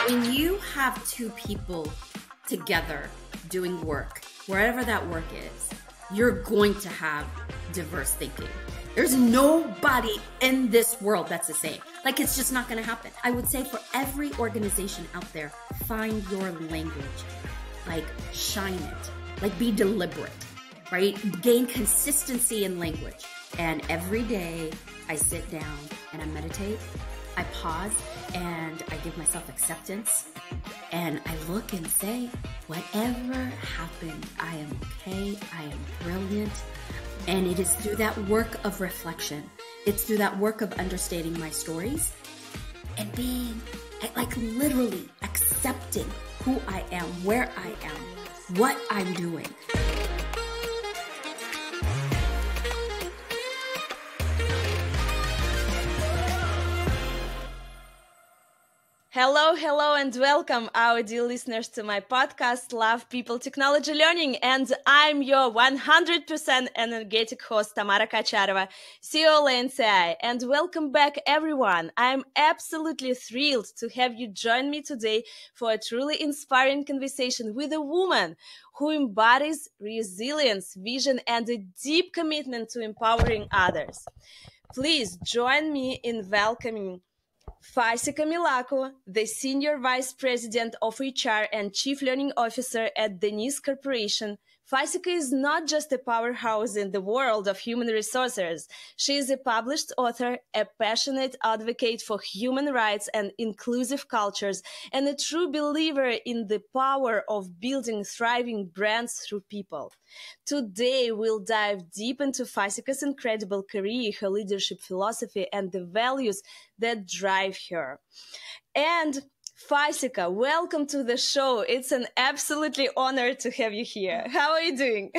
When you have two people together doing work, wherever that work is, you're going to have diverse thinking. There's nobody in this world that's the same. Like, it's just not going to happen. I would say for every organization out there, find your language. Like, shine it. Like, be deliberate, right? Gain consistency in language. And every day I sit down and I meditate. I pause and I give myself acceptance. And I look and say, whatever happened, I am okay. I am brilliant. And it is through that work of reflection. It's through that work of understanding my stories and being, like, literally accepting who I am, where I am, what I'm doing. Hello, and welcome, our dear listeners, to my podcast, Love People Technology Learning. And I'm your 100% energetic host, Tamara Kacharova, CEO of LaneCI. And welcome back, everyone. I'm absolutely thrilled to have you join me today for a truly inspiring conversation with a woman who embodies resilience, vision, and a deep commitment to empowering others. Please join me in welcoming Faisika Milako, the Senior Vice President of HR and Chief Learning Officer at Denise Corporation. Faisika is not just a powerhouse in the world of human resources. She is a published author, a passionate advocate for human rights and inclusive cultures, and a true believer in the power of building thriving brands through people. Today, we'll dive deep into Faisika's incredible career, her leadership philosophy, and the values that drive her. And Faisika, welcome to the show. It's an absolutely honor to have you here. How are you doing?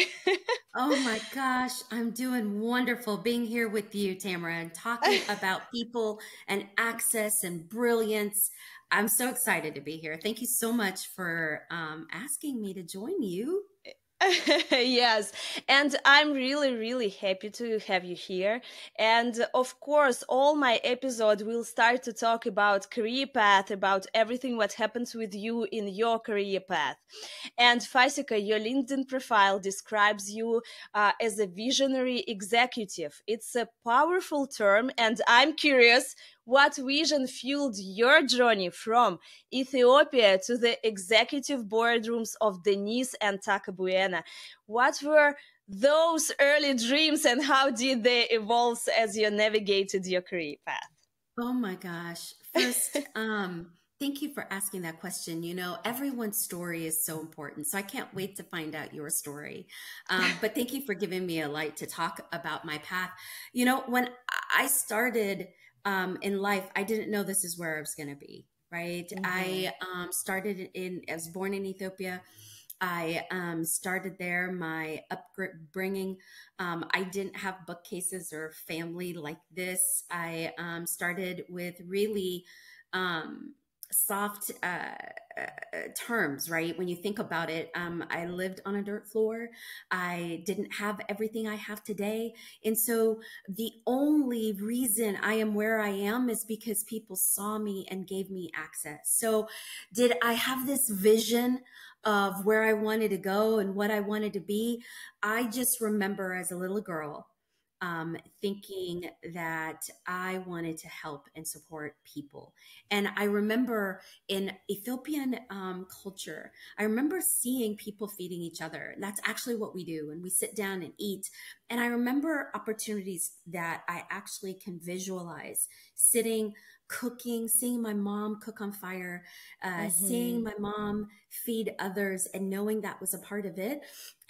Oh my gosh, I'm doing wonderful being here with you, Tamara, and talking about people and access and brilliance. I'm so excited to be here. Thank you so much for asking me to join you. Yes, and I'm really happy to have you here. And of course, all my episodes will start to talk about career path, about everything what happens with you in your career path. And Faisika, your LinkedIn profile describes you as a visionary executive. It's a powerful term, and I'm curious, what vision fueled your journey from Ethiopia to the executive boardrooms of Denise and Takabuena? What were those early dreams and how did they evolve as you navigated your career path? Oh my gosh. First, thank you for asking that question. You know, everyone's story is so important. So I can't wait to find out your story. But thank you for giving me a light to talk about my path. You know, when I started in life, I didn't know this is where I was going to be, right? Mm-hmm. I was born in Ethiopia. I started there, my upbringing. I didn't have bookcases or family like this. I started with really soft terms, right? When you think about it, I lived on a dirt floor. I didn't have everything I have today. And so the only reason I am where I am is because people saw me and gave me access. So did I have this vision of where I wanted to go and what I wanted to be? I just remember as a little girl, thinking that I wanted to help and support people. And I remember in Ethiopian culture, I remember seeing people feeding each other. That's actually what we do. And we sit down and eat. And I remember opportunities that I actually can visualize sitting, cooking, seeing my mom cook on fire, seeing my mom feed others and knowing that was a part of it.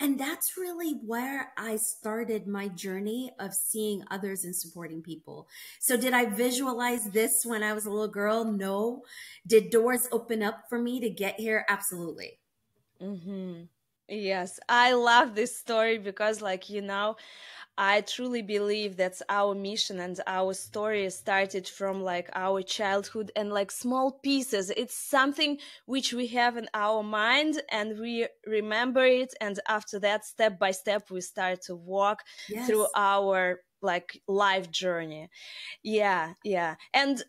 And that's really where I started my journey of seeing others and supporting people. So did I visualize this when I was a little girl? No. Did doors open up for me to get here? Absolutely. Mm-hmm. Yes, I love this story because, I truly believe that's our mission and our story started from our childhood and small pieces. It's something which we have in our mind and we remember it. And after that, step by step, we start to walk through our life journey. Yeah. And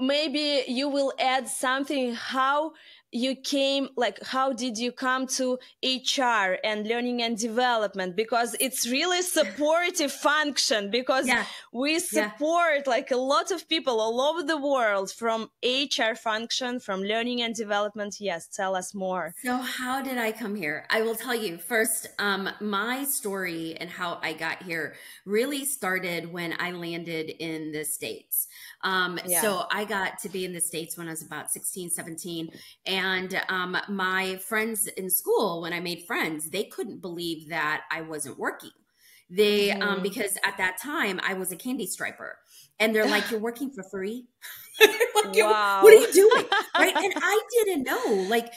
maybe you will add something how you came, like how did you come to HR and learning and development, because it's really supportive function, because Yeah. we Yeah. support like a lot of people all over the world from HR function, from learning and development. Yes, tell us more. So how did I come here? I will tell you first, my story and how I got here really started when I landed in the States. Yeah. So I got to be in the States when I was about 16, 17. And my friends in school, when I made friends, they couldn't believe that I wasn't working. They, Mm-hmm. because at that time I was a candy striper, and they're like, "You're working for free?" Like, what are Wow. you doing? Right. And I didn't know, like,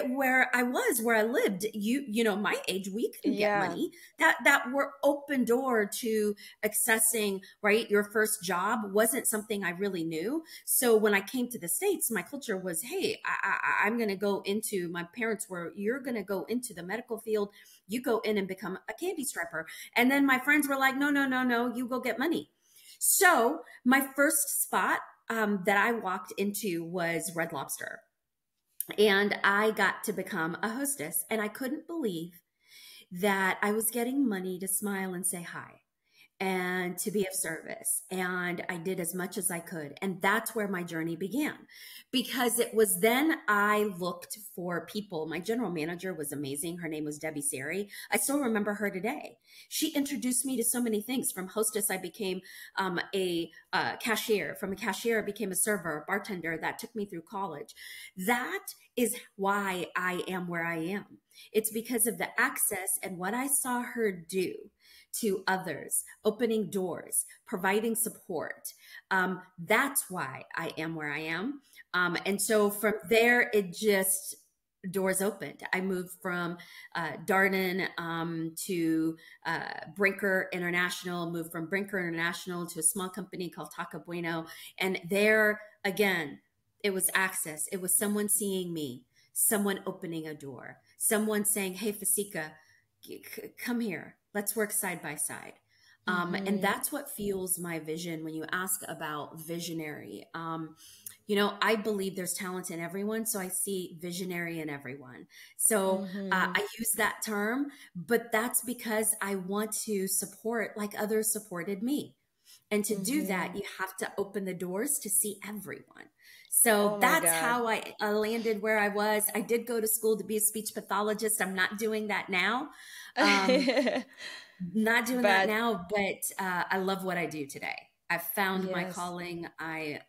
where I was, where I lived, you know, my age, we couldn't get Yeah. money that were open door to accessing, right? Your first job wasn't something I really knew. So when I came to the States, my culture was, hey, I'm going to go into, my parents were, you're going to go into the medical field. You go in and become a candy striper. And then my friends were like, no, no, no, no, you go get money. So my first spot that I walked into was Red Lobster. And I got to become a hostess. And I couldn't believe that I was getting money to smile and say hi and to be of service. And I did as much as I could. And that's where my journey began, because it was then I looked for people. My general manager was amazing. Her name was Debbie Sari. I still remember her today. She introduced me to so many things. From hostess, I became a cashier. From a cashier, I became a server, a bartender. That took me through college. That is why I am where I am. It's because of the access and what I saw her do to others, opening doors, providing support. That's why I am where I am. And so from there, it just, doors opened. I moved from Darden to Brinker International, moved from Brinker International to a small company called Taco Bueno. And there, again, it was access. It was someone seeing me, someone opening a door, someone saying, hey, Fasika, come here. Let's work side by side. And Mm-hmm. that's what fuels my vision when you ask about visionary. You know, I believe there's talent in everyone, so I see visionary in everyone. So Mm-hmm. I use that term, but that's because I want to support like others supported me. And to do Mm-hmm. that, you have to open the doors to see everyone. So Oh my that's God. how I landed where I was. I did go to school to be a speech pathologist. I'm not doing that now. Um, not doing that But now, but I love what I do today. I've found my yes. calling. I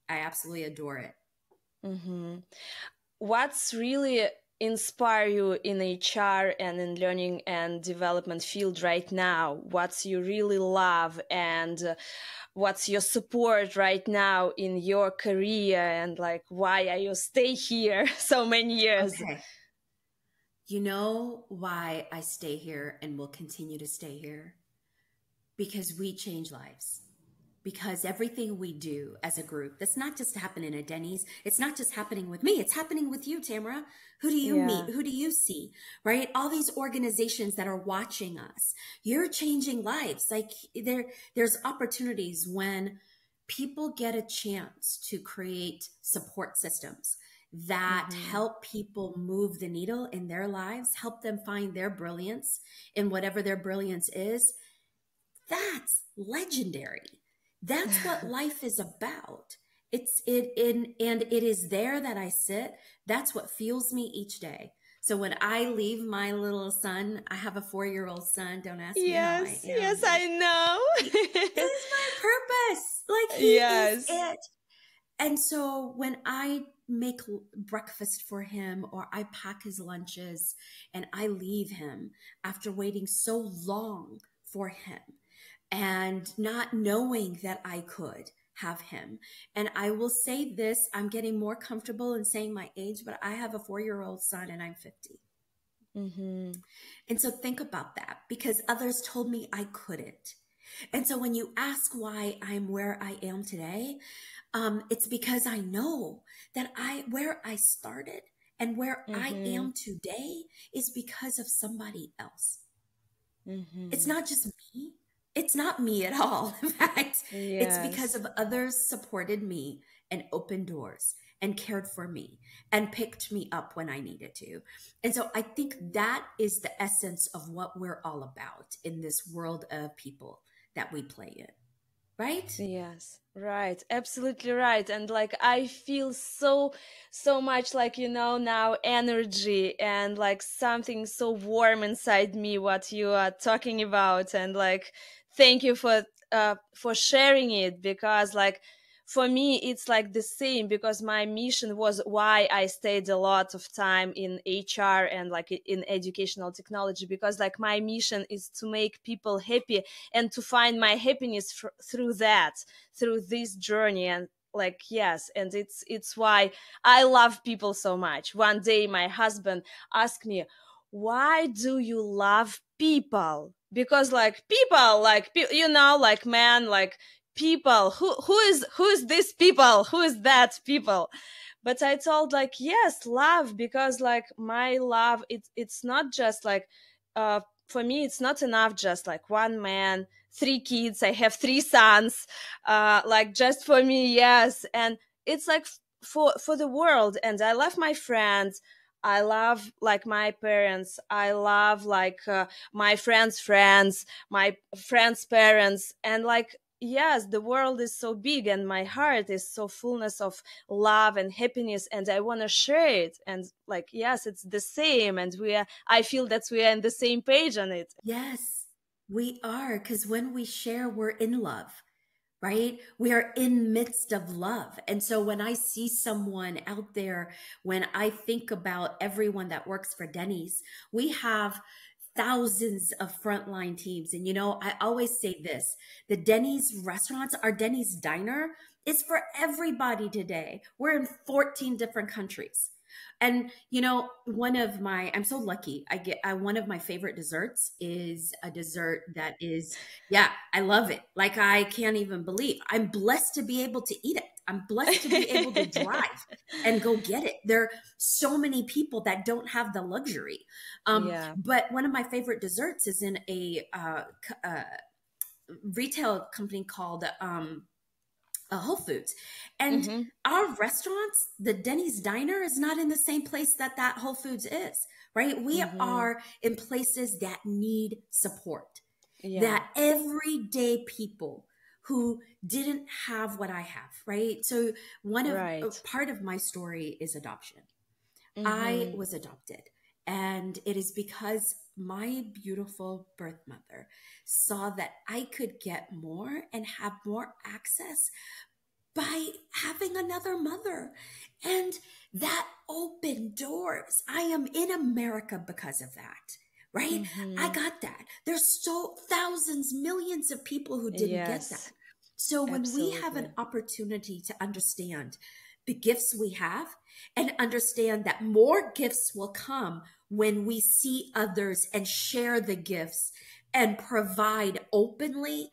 absolutely adore it. Mm-hmm. What's really inspire you in HR and in learning and development field right now? What's you really love, and what's your support right now in your career, and like why are you stay here so many years? Okay. You know why I stay here and will continue to stay here? Because we change lives. Because everything we do as a group, that's not just happening at Denny's. It's not just happening with me. It's happening with you, Tamara. Who do you Yeah. meet? Who do you see? Right? All these organizations that are watching us. You're changing lives. Like there's opportunities when people get a chance to create support systems that Mm-hmm. help people move the needle in their lives, help them find their brilliance in whatever their brilliance is. That's legendary. That's what life is about. It's it in and it is there that I sit. That's what fuels me each day. So when I leave my little son, I have a 4-year-old son. Don't ask me how I Yes, am. yes, I This know. is my purpose. Like he is Yes. it. And so when I make breakfast for him or I pack his lunches and I leave him after waiting so long for him, and not knowing that I could have him. And I will say this, I'm getting more comfortable in saying my age, but I have a 4-year-old son and I'm 50. Mm-hmm. And so think about that, because others told me I couldn't. And so when you ask why I'm where I am today, it's because I know that where I started and where I Mm-hmm. am today is because of somebody else. It's Mm-hmm. not just me. It's not me at all. In fact, it's because Yes. of others supported me and opened doors and cared for me and picked me up when I needed to. And so I think that is the essence of what we're all about in this world of people that we play in, right? Yes, right. Absolutely right. And like I feel so much like, now energy and like something so warm inside me what you are talking about. And like thank you for sharing it, because like for me it's like the same, because my mission was why I stayed a lot of time in HR and like in educational technology, because like my mission is to make people happy and to find my happiness through that, through this journey. And like yes, and it's why I love people so much. One day my husband asked me, why do you love people? Because like people, like like man, like people, who is this people, who is that people? But I told like yes, love, because like my love, it's not just like uh for me it's not enough just like one man, three kids. I have three sons, like just for me, yes. And it's like for the world. And I love my friends, I love like my parents, I love like my friends, my friends parents. And like yes, the world is so big and my heart is so fullness of love and happiness, and I want to share it. And like yes, it's the same, and I feel that we are on the same page on it. Yes, we are. Because when we share, we're in love, right? We are in midst of love. And so when I see someone out there, when I think about everyone that works for Denny's, we have thousands of frontline teams. And I always say this, the Denny's restaurants, our Denny's diner is for everybody today. We're in 14 different countries. And I'm so lucky. One of my favorite desserts is a dessert that is, yeah, I love it. Like I can't even believe I'm blessed to be able to eat it. I'm blessed to be able to drive and go get it. There are so many people that don't have the luxury. Yeah. But one of my favorite desserts is in a retail company called Whole Foods. And Mm-hmm. our restaurants, the Denny's Diner, is not in the same place that Whole Foods is, right? We Mm-hmm. are in places that need support, Yeah. that everyday people who didn't have what I have, right? So Right. part of my story is adoption. I Mm-hmm. was adopted. And it is because my beautiful birth mother saw that I could get more and have more access by having another mother. And that opened doors. I am in America because of that, right? I Mm-hmm. got that. There's so thousands, millions of people who didn't get that. Yes, So when we have an absolutely. opportunity to understand the gifts we have and understand that more gifts will come when we see others and share the gifts and provide openly,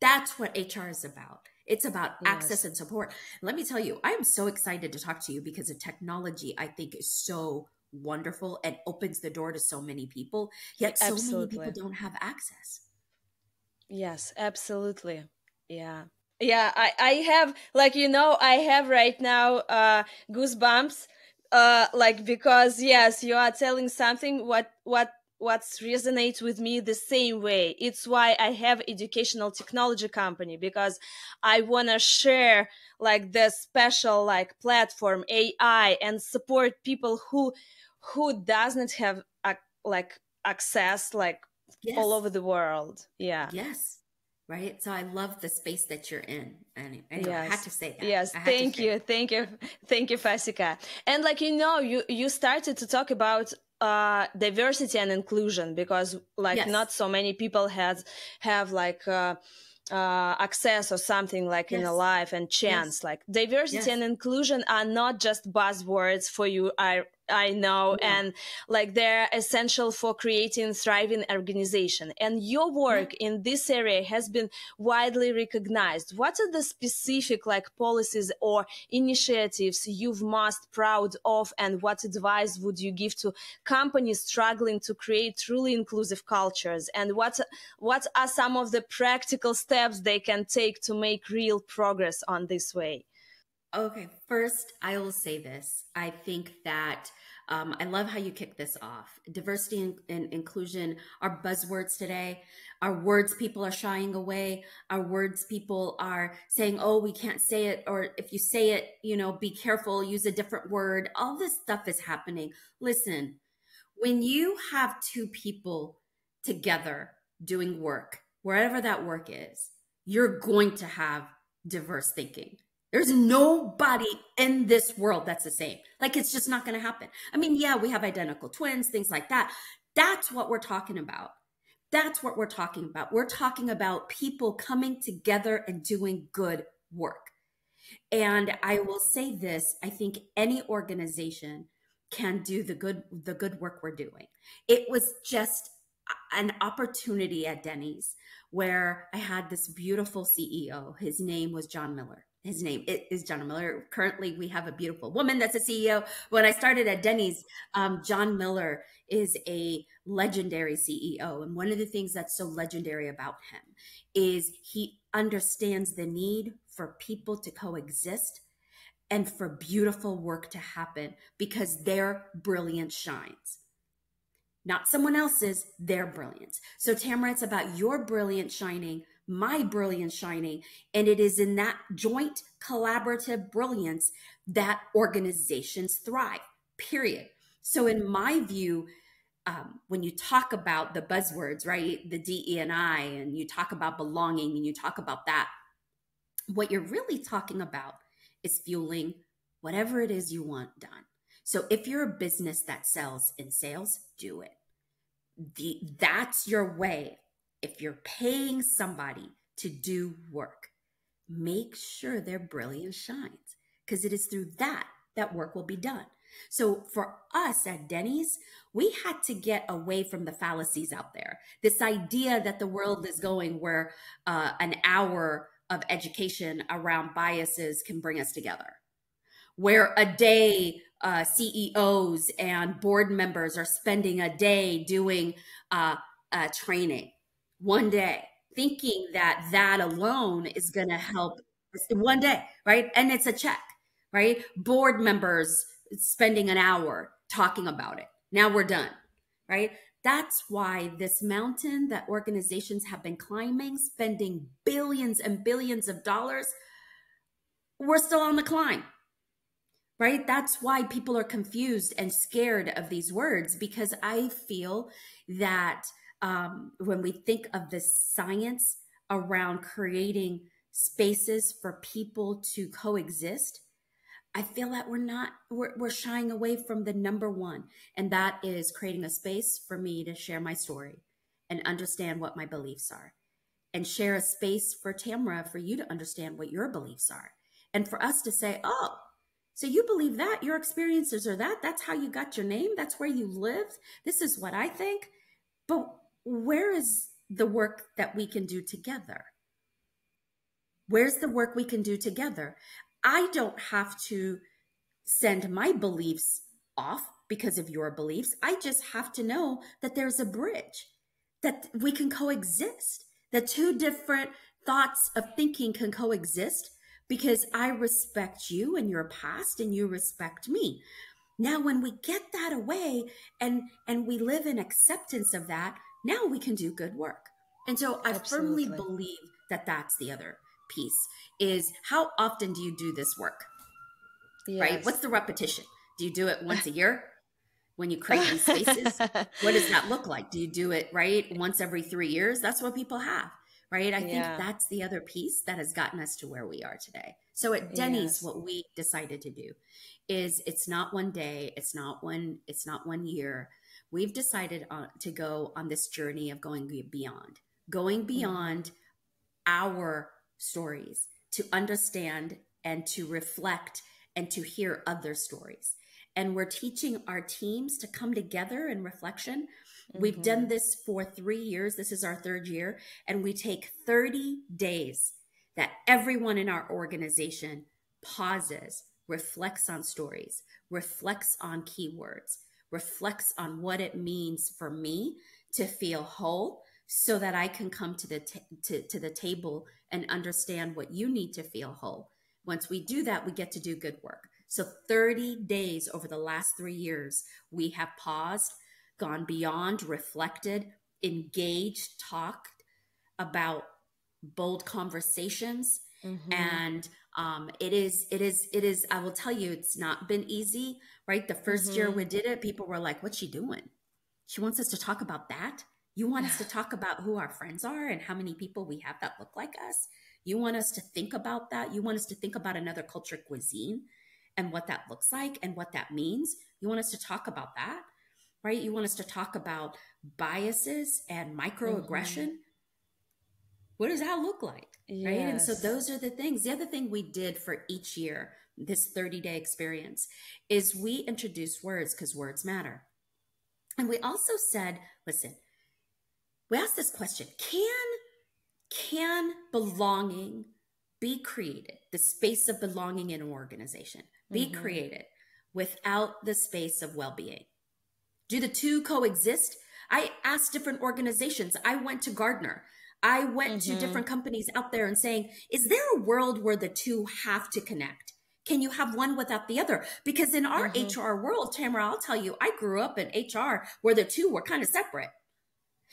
that's what HR is about. It's about access Yes, and support. Let me tell you, I am so excited to talk to you because the technology I think is so wonderful and opens the door to so many people, yet so many people absolutely. don't have access. Yes, absolutely. Yeah. Yeah, I have like I have right now goosebumps, like because yes, you are telling something what resonates with me the same way. It's why I have educational technology company, because I want to share like the special like platform AI and support people who doesn't have like access like all Yes, over the world. Yeah. yes, right. So I love the space that you're in. Anyway, I had Yes. to say that. Yes. I had to Thank share. you. Thank you. Thank you, Fasika. And like you started to talk about diversity and inclusion, because like Yes, not so many people have like access or something like in a yes, life and yes, chance. Like diversity yes, and inclusion are not just buzzwords for you. I know, Yeah. and like they're essential for creating thriving organization. And your work in this area has been widely recognized. What are the specific like policies or initiatives you've most proud of, and what advice would you give to companies struggling to create truly inclusive cultures? And what are some of the practical steps they can take to make real progress on this way? Okay, first, I will say this. I think that I love how you kick this off. Diversity and inclusion are buzzwords today. Are words people are shying away. Are words people are saying, oh, we can't say it. Or if you say it, be careful, use a different word. All this stuff is happening. Listen, when you have two people together doing work, wherever that work is, you're going to have diverse thinking. There's nobody in this world that's the same. Like, it's just not going to happen. I mean, yeah, we have identical twins, things like that. That's what we're talking about. That's what we're talking about. We're talking about people coming together and doing good work. And I will say this, I think any organization can do the good work we're doing. It was just an opportunity at Denny's where I had this beautiful CEO. His name was John Miller. His name is John Miller. Currently, we have a beautiful woman that's a CEO. When I started at Denny's, John Miller is a legendary CEO. And one of the things that's so legendary about him is he understands the need for people to coexist and for beautiful work to happen because their brilliance shines. Not someone else's, their brilliance. So Tamara, it's about your brilliance shining, my brilliance shining, and it is in that joint collaborative brilliance that organizations thrive, period. So in my view, when you talk about the buzzwords, right, the DE&I, and you talk about belonging and you talk about that, what you're really talking about is fueling whatever it is you want done. So if you're a business that sells in sales, do it. That's your way. If you're paying somebody to do work, make sure their brilliance shines, because it is through that work will be done. So for us at Denny's, we had to get away from the fallacies out there. This idea that the world is going where an hour of education around biases can bring us together, where a day CEOs and board members are spending a day doing training, one day, thinking that alone is going to help. One day, right? And it's a check, right? Board members spending an hour talking about it. Now we're done, right? That's why this mountain that organizations have been climbing, spending billions and billions of dollars, we're still on the climb, right? That's why people are confused and scared of these words, because I feel that when we think of the science around creating spaces for people to coexist, I feel that we're shying away from the number one, and that is creating a space for me to share my story and understand what my beliefs are, and share a space for Tamara, for you to understand what your beliefs are, and for us to say, oh, so you believe that, your experiences are that's how you got your name, that's where you lived, this is what I think. But where is the work that we can do together? Where's the work we can do together? I don't have to send my beliefs off because of your beliefs. I just have to know that there's a bridge, that we can coexist, that two different thoughts of thinking can coexist, because I respect you and your past and you respect me. Now, when we get that away and we live in acceptance of that, now we can do good work. And so I Absolutely. firmly believe that that's the other piece, is how often do you do this work? Yes. Right? What's the repetition? Do you do it once a year when you create these spaces? What does that look like? Do you do it, right, once every 3 years? That's what people have, right? I think that's the other piece that has gotten us to where we are today. So at Denny's, what we decided to do is, it's not one day, it's not one year. We've decided to go on this journey of going beyond our stories, to understand and to reflect and to hear other stories. and we're teaching our teams to come together in reflection. We've done Mm-hmm. this for 3 years. This is our third year. And we take 30 days that everyone in our organization pauses, reflects on stories, reflects on keywords, reflects on what it means for me to feel whole so that I can come to the table and understand what you need to feel whole. Once we do that, we get to do good work. So 30 days over the last 3 years, we have paused, gone beyond, reflected, engaged, talked about bold conversations. Mm-hmm. And it is, I will tell you, it's not been easy, right? The first year Mm-hmm. we did it, people were like, what's she doing? She wants us to talk about that. You want us to talk about who our friends are and how many people we have that look like us. You want us to think about that. You want us to think about another culture cuisine and what that looks like and what that means. You want us to talk about that, right? You want us to talk about biases and Mm-hmm. microaggression. What does that look like? Right. And so Yes. those are the things. The other thing we did for each year, this 30-day experience, is we introduced words because words matter. And we also said, listen, we asked this question, can belonging be created, the space of belonging in an organization, be Mm-hmm. created without the space of well-being? Do the two coexist? I asked different organizations. I went to Gardner. I went to Mm-hmm. different companies out there and saying, is there a world where the two have to connect? Can you have one without the other? Because in our Mm-hmm. HR world, Tamara, I'll tell you, I grew up in HR where the two were kind of separate.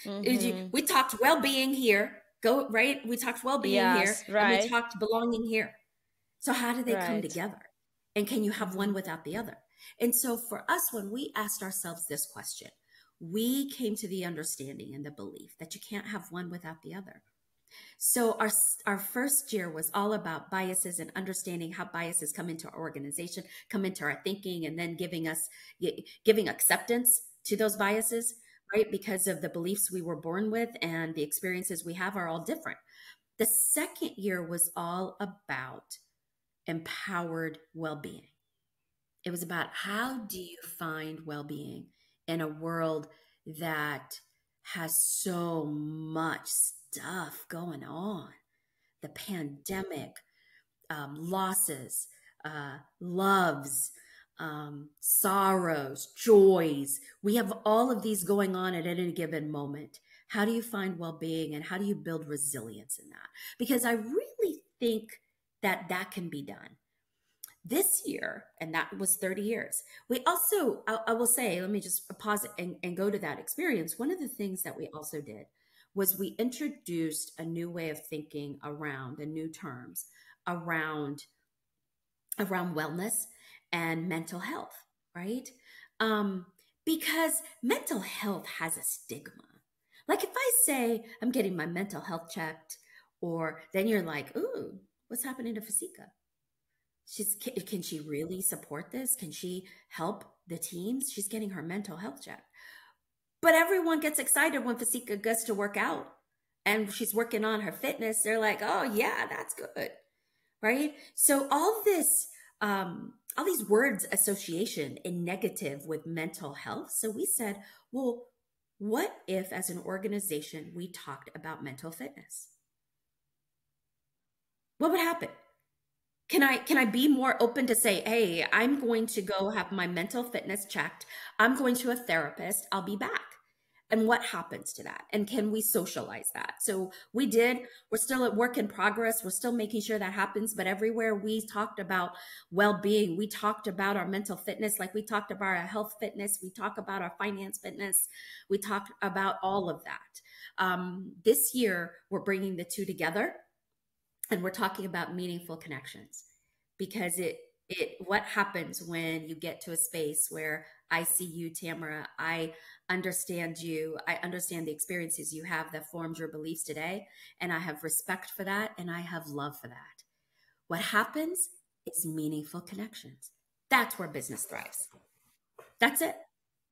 Mm-hmm. We talked well-being here, go right. We talked well-being here, Yes, and we right, talked belonging here. So how do they come right. together? And can you have Mm-hmm. one without the other? And so for us, when we asked ourselves this question, we came to the understanding and the belief that you can't have one without the other. So our first year was all about biases and understanding how biases come into our organization, come into our thinking, and then giving acceptance to those biases, right? Because of the beliefs we were born with and the experiences we have are all different. The second year was all about empowered well-being. It was about how do you find well-being in a world that has so much stuff going on, the pandemic, losses, loves, sorrows, joys. We have all of these going on at any given moment. How do you find well being and how do you build resilience in that? Because I really think that that can be done. This year, and that was 30 years, we also, I will say, let me just pause and go to that experience. One of the things that we also did was we introduced a new way of thinking around the new terms around wellness and mental health, right? Um, because mental health has a stigma. Like if I say I'm getting my mental health checked, or then you're like, ooh, what's happening to Fasika? Can she really support this? Can she help the teams? She's getting her mental health checked. But everyone gets excited when Fasika gets to work out and she's working on her fitness. They're like, oh yeah, that's good, right? So all these words association in negative with mental health. So we said, well, what if as an organization we talked about mental fitness? What would happen? Can I be more open to say, hey, I'm going to go have my mental fitness checked. I'm going to a therapist. I'll be back. And what happens to that? And can we socialize that? So we did. We're still at work in progress. We're still making sure that happens. But everywhere we talked about well-being, we talked about our mental fitness, like we talked about our health fitness. We talk about our finance fitness. We talked about all of that. This year, we're bringing the two together and we're talking about meaningful connections because it what happens when you get to a space where I see you, Tamara, I understand you, I understand the experiences you have that formed your beliefs today, and I have respect for that and I have love for that. What happens is meaningful connections. That's where business thrives. That's it.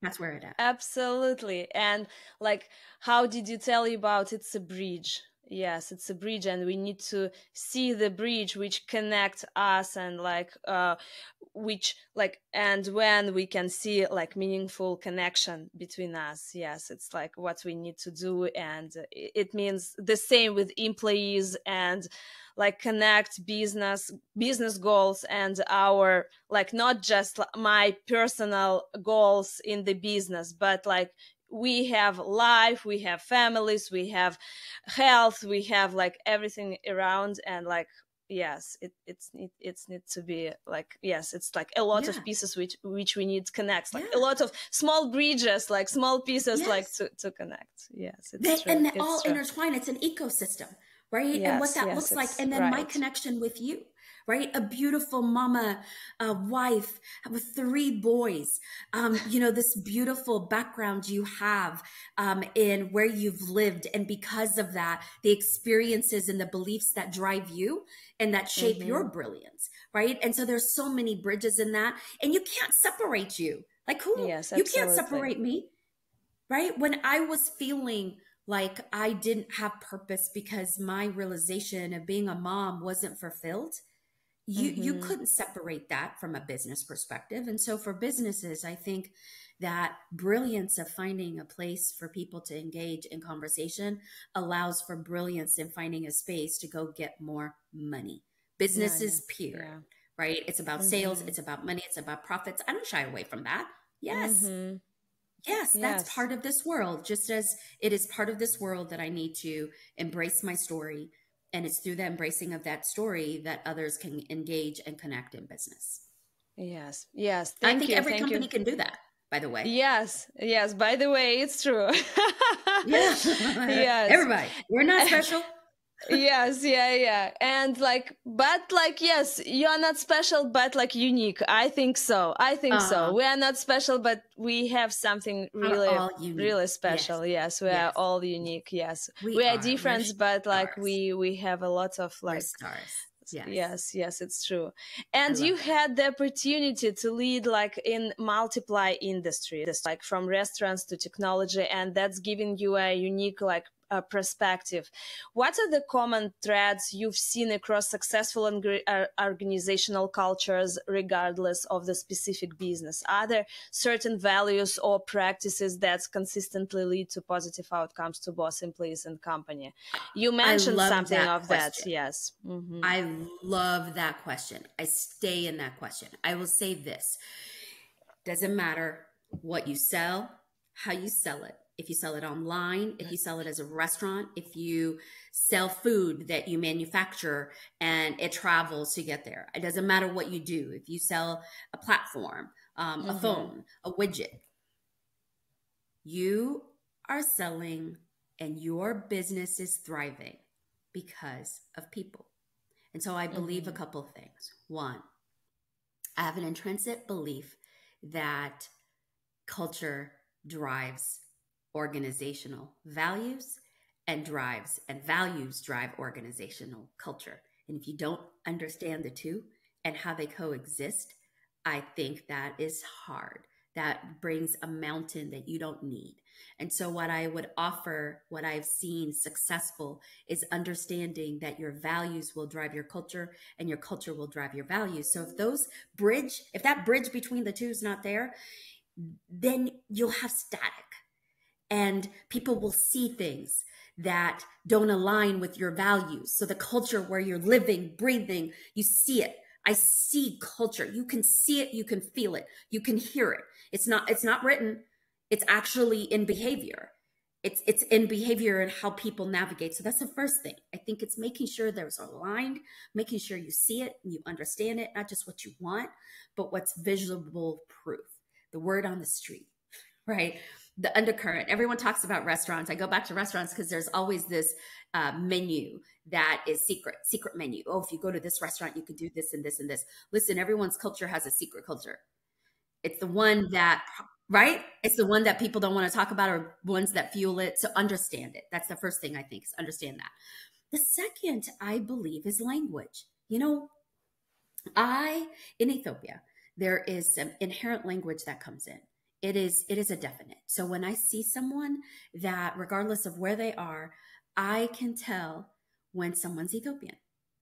That's where it at. Absolutely. And like, how did you tell you about it's a bridge? Yes, it's a bridge, and we need to see the bridge which connects us, and which like, and when we can see like meaningful connection between us, yes, it's like what we need to do. And it means the same with employees, and like connect business goals and our, like, not just my personal goals in the business, but like we have life, we have families, we have health, we have like everything around. And like, yes, it's need to be like, yes, it's like a lot Yeah. of pieces which we need to connect, like Yeah. a lot of small bridges, like small pieces, Yes. like to connect. Yes, it's true. And they It's all true. intertwine. It's an ecosystem, right? And what Yes, that yes, looks like. it's And then my right. connection with you, right? A beautiful mama, a wife with 3 boys. This beautiful background you have in where you've lived. And because of that, the experiences and the beliefs that drive you and that shape your brilliance, right? And so there's so many bridges in that. And you can't separate you. Like who? Yes, You can't absolutely. separate me, right? When I was feeling like I didn't have purpose because my realization of being a mom wasn't fulfilled, you couldn't separate that from a business perspective. And so for businesses, I think that brilliance of finding a place for people to engage in conversation allows for brilliance in finding a space to go get more money. Business is period, Yeah. right? It's about sales, it's about money, it's about profits. I don't shy away from that. Yes. Yes, that's Yes. part of this world, just as it is part of this world that I need to embrace my story. And it's through the embracing of that story that others can engage and connect in business. Yes. Yes. I Thank think you. every Thank company you. can do that, by the way. Yes. Yes. By the way, it's true. Yeah. Yes. Everybody. We're not special. Yes, yeah. And like, but like, yes, you're not special, but like unique. I think so. We are not special, but we have something We're really, all unique. really Yes. special. Yes, we are Yes. all unique. Yes, We we are are. different, We're but like stars. we have a lot of We're like, stars. Yes. yes, it's true. I And love you that. had the opportunity to lead like in multiply industries, like from restaurants to technology, and that's giving you a unique like perspective. What are the common threads you've seen across successful organizational cultures, regardless of the specific business? Are there certain values or practices that consistently lead to positive outcomes to both employees and company? You mentioned love something that of that. question. Yes. I love that question. I stay in that question. I will say this. Doesn't matter what you sell, how you sell it. If you sell it online, if you sell it as a restaurant, if you sell food that you manufacture and it travels to get there, it doesn't matter what you do. If you sell a platform, a phone, a widget, you are selling and your business is thriving because of people. And so I believe a couple of things. One, I have an intrinsic belief that culture drives organizational values and values drive organizational culture. And if you don't understand the two and how they coexist, I think that is hard. That brings a mountain that you don't need. And so, what I would offer, what I've seen successful, is understanding that your values will drive your culture and your culture will drive your values. So, if that bridge between the two is not there, then you'll have static and people will see things that don't align with your values. So, the culture where you're living, breathing, you see it. I see culture. You can see it, you can feel it, you can hear it. It's not written. It's actually in behavior. It's in behavior and how people navigate. So that's the first thing. I think it's making sure there's aligned, making sure you see it and you understand it, not just what you want, but what's visible proof, the word on the street, right? The undercurrent. Everyone talks about restaurants. I go back to restaurants because there's always this menu that is secret menu. Oh, if you go to this restaurant, you could do this and this and this. Listen, everyone's culture has a secret culture. It's the one that, right? It's the one that people don't want to talk about or ones that fuel it. So understand it. That's the first thing I think is understand that. The second, I believe, is language. In Ethiopia, there is some inherent language that comes in. It is a definite. So when I see someone that, regardless of where they are, I can tell when someone's Ethiopian.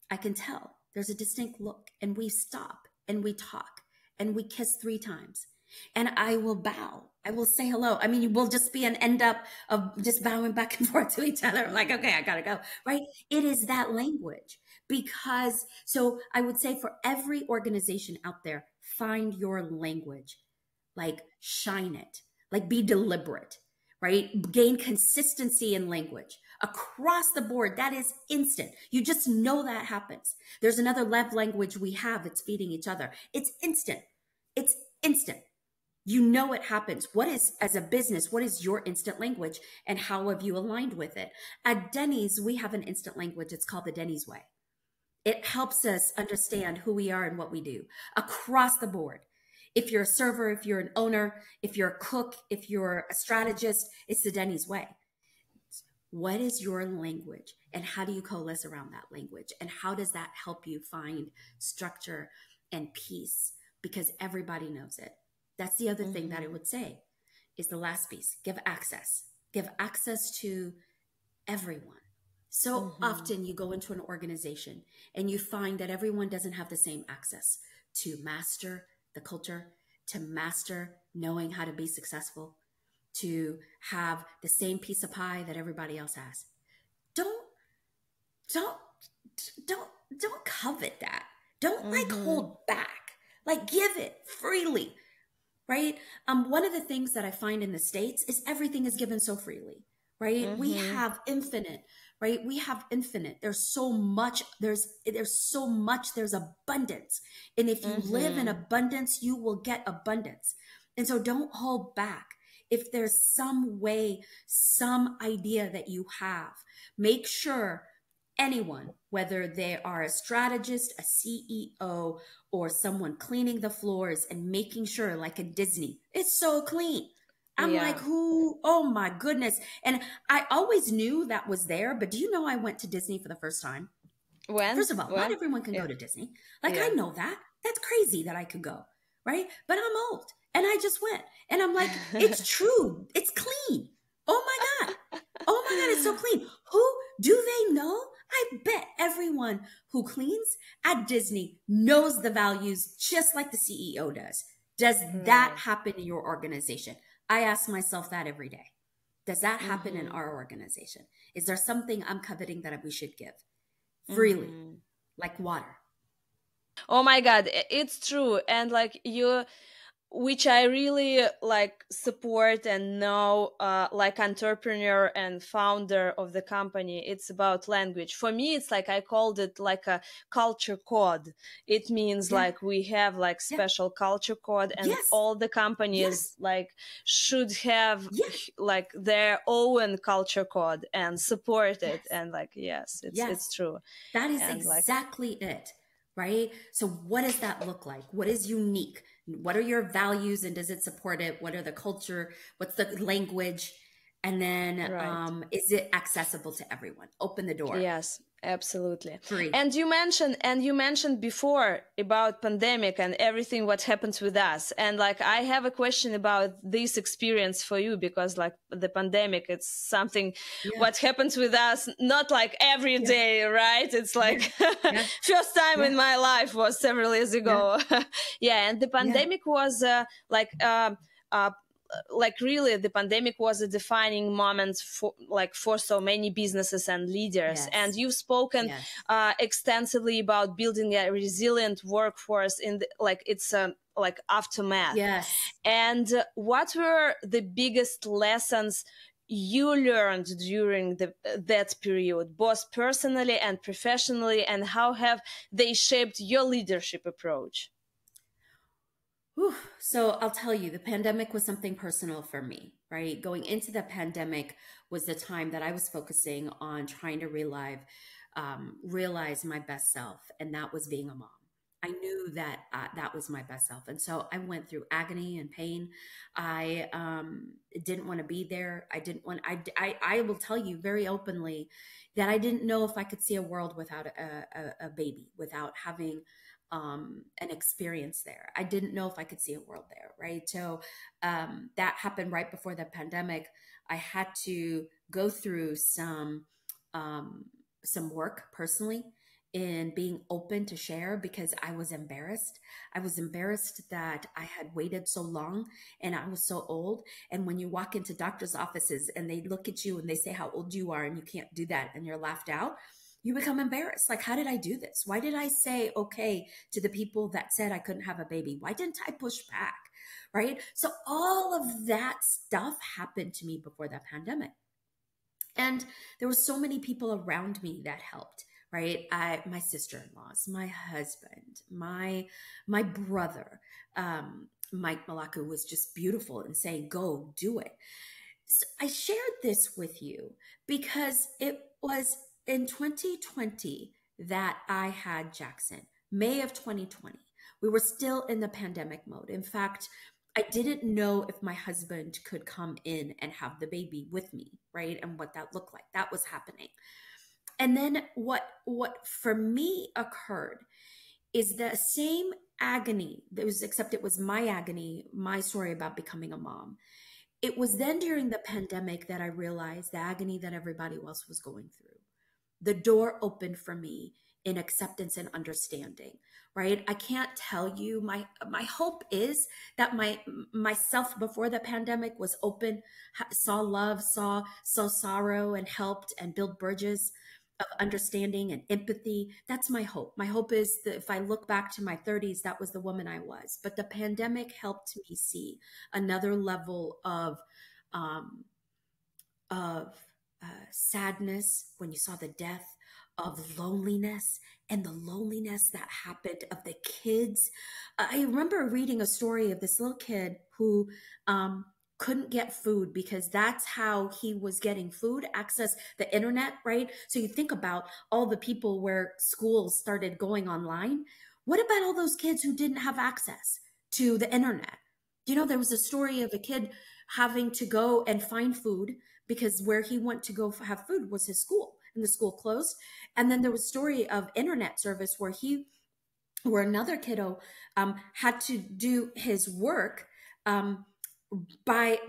I can tell there's a distinct look, and we stop and we talk and we kiss 3 times. And I will bow. I will say hello. I mean, we'll just be an end up of just bowing back and forth to each other. Like, okay, I gotta go. Right? It is that language. Because, so I would say for every organization out there, find your language, like shine it, like be deliberate, right? Gain consistency in language across the board. That is instant. You just know that happens. There's another love language we have that's feeding each other. It's instant. It's instant. You know it happens. What is, as a business, what is your instant language and how have you aligned with it? At Denny's, we have an instant language. It's called the Denny's Way. It helps us understand who we are and what we do across the board. If you're a server, if you're an owner, if you're a cook, if you're a strategist, it's the Denny's Way. What is your language and how do you coalesce around that language? And how does that help you find structure and peace? Because everybody knows it. That's the other thing that I would say is the last piece. Give access. Give access to everyone. So often you go into an organization and you find that everyone doesn't have the same access to master the culture, to master knowing how to be successful, to have the same piece of pie that everybody else has. Don't covet that. Don't like hold back. Like give it freely, right? One of the things that I find in the States is everything is given so freely, right? We have infinite, right? We have infinite. There's so much, there's so much, there's abundance. And if you live in abundance, you will get abundance. And so don't hold back. If there's some way, some idea that you have, make sure anyone, whether they are a strategist, a CEO, or someone cleaning the floors and making sure, like a Disney, it's so clean. I'm like, who? Oh my goodness. And I always knew that was there, but do you know I went to Disney for the first time? When? First of all, not everyone can go to Disney. Like, I know that. That's crazy that I could go, right? But I'm old. And I just went. And I'm like, it's true. It's clean. Oh my God. Oh my God, it's so clean. Who do they know? I bet everyone who cleans at Disney knows the values just like the CEO does. Does that happen in your organization? I ask myself that every day. Does that happen in our organization? Is there something I'm coveting that we should give freely, like water? Oh my God, it's true. And like you, which I really like support and know, like entrepreneur and founder of the company, it's about language. For me, it's like I called it like a culture code. It means like we have like special culture code, and all the companies like should have like their own culture code and support it. And like, it's true. That is exactly it, right? So what does that look like? What is unique? What are your values and does it support it? What are the culture? What's the language? And then is it accessible to everyone? Open the door. Yes, absolutely. Free. And you mentioned before about pandemic and everything what happens with us. And like I have a question about this experience for you, because like the pandemic, it's something what happens with us, not like every day, right? It's like first time in my life was several years ago. And the pandemic was like really the pandemic was a defining moment for so many businesses and leaders. And you've spoken extensively about building a resilient workforce in the, like it's like aftermath. And what were the biggest lessons you learned during that period, both personally and professionally, and how have they shaped your leadership approach? So I'll tell you, the pandemic was something personal for me, right? Going into the pandemic was the time that I was focusing on trying to realize my best self. And that was being a mom. I knew that that was my best self. And so I went through agony and pain. I didn't want to be there. I will tell you very openly that I didn't know if I could see a world without a baby, without having an experience there. I didn't know if I could see a world there, right? So that happened right before the pandemic. I had to go through some some work personally in being open to share because I was embarrassed. I was embarrassed that I had waited so long and I was so old. And when you walk into doctors' offices and they look at you and they say how old you are and you can't do that and you're laughed out, you become embarrassed. Like, how did I do this? Why did I say okay to the people that said I couldn't have a baby? Why didn't I push back? Right? So all of that stuff happened to me before that pandemic. And there were so many people around me that helped, right? My sister-in-laws, my husband, my brother, Mike Malaku was just beautiful and saying, go do it. So I shared this with you because it was in 2020 that I had Jackson, May of 2020. We were still in the pandemic mode. In fact, I didn't know if my husband could come in and have the baby with me, right? And what that looked like. That was happening. And then what for me occurred is the same agony that was, except it was my agony, my story about becoming a mom. It was then during the pandemic that I realized the agony that everybody else was going through. The door opened for me in acceptance and understanding, right? I can't tell you, my hope is that myself before the pandemic was open, saw love, saw sorrow, and helped and build bridges of understanding and empathy. That's my hope. My hope is that if I look back to my 30s, that was the woman I was. But the pandemic helped me see another level of sadness when you saw the death, of loneliness, and the loneliness that happened of the kids. I remember reading a story of this little kid who couldn't get food because that's how he was getting food, access the internet, right? So you think about all the people where schools started going online. What about all those kids who didn't have access to the internet? You know, there was a story of a kid having to go and find food because where he went to go have food was his school, and the school closed. And then there was a story of internet service where another kiddo had to do his work by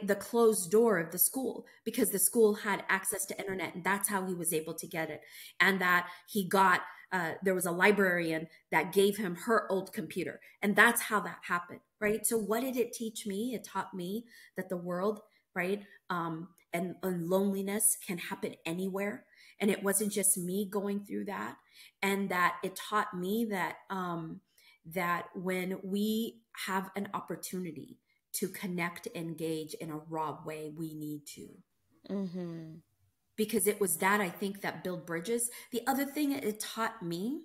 the closed door of the school because the school had access to internet, and that's how he was able to get it. And that he got there was a librarian that gave him her old computer, and that's how that happened, right? So what did it teach me? It taught me that the world, right, and loneliness can happen anywhere, and it wasn't just me going through that. And that it taught me that that when we have an opportunity to connect, engage in a raw way, we need to. Mm-hmm. Because it was that, I think, that build bridges. The other thing it taught me,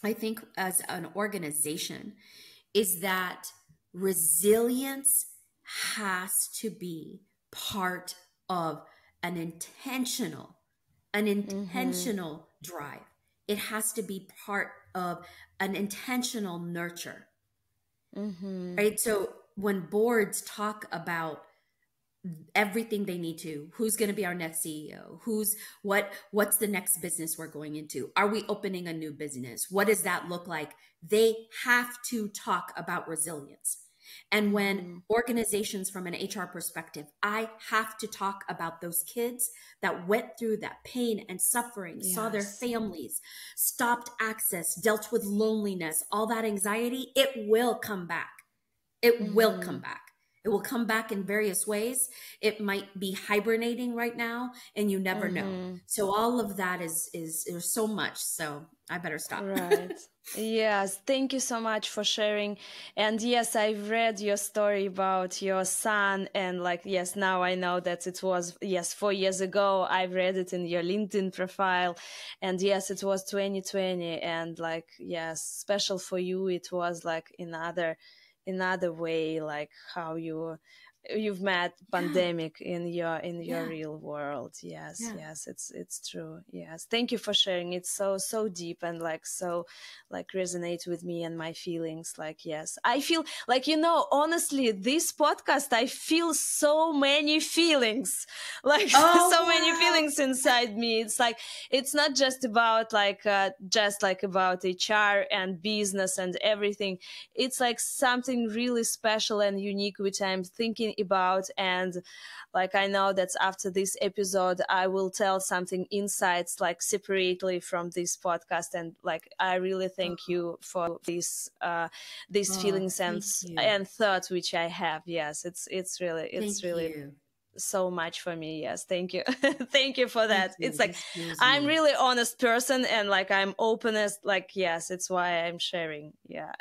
I think, as an organization, is that resilience has to be part of an intentional drive. It has to be part of an intentional nurture. Mm-hmm. Right? So when boards talk about everything they need to, who's going to be our next CEO, what's the next business we're going into, are we opening a new business, what does that look like, they have to talk about resilience. And when organizations, from an HR perspective, I have to talk about those kids that went through that pain and suffering, saw their families, stopped access, dealt with loneliness, all that anxiety, it will come back. It will come back. It will come back in various ways. It might be hibernating right now, and you never know. So all of that is there's so much. So I better stop. Right. Yes. Thank you so much for sharing. And yes, I've read your story about your son, and yes, now I know that it was 4 years ago. I've read it in your LinkedIn profile, and yes, it was 2020, and yes, special for you. It was another way, how you've met pandemic in your real world. Yes. It's true. Yes, thank you for sharing. It's so deep and so resonate with me and my feelings. Yes, I feel honestly, this podcast, I feel so many feelings, many feelings inside me. It's it's not just about about HR and business and everything. It's something really special and unique, which I'm thinking talking about. And like, I know that after this episode, I will tell something insights like separately from this podcast. And like, I really thank you for these feelings Thank you. and thoughts which I have. Yes, it's really Thank you. so much for me. Yes, thank you. Thank you for Thank that. you. It's like, This fuels I'm me. really honest person, and like, I'm openest, like, yes, it's why I'm sharing. Yeah.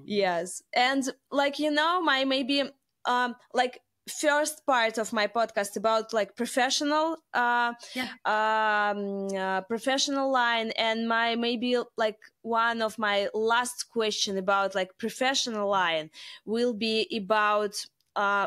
Yes. And like, my maybe like first part of my podcast about like Yeah. professional line, and my maybe like one of my last question about like professional line will be about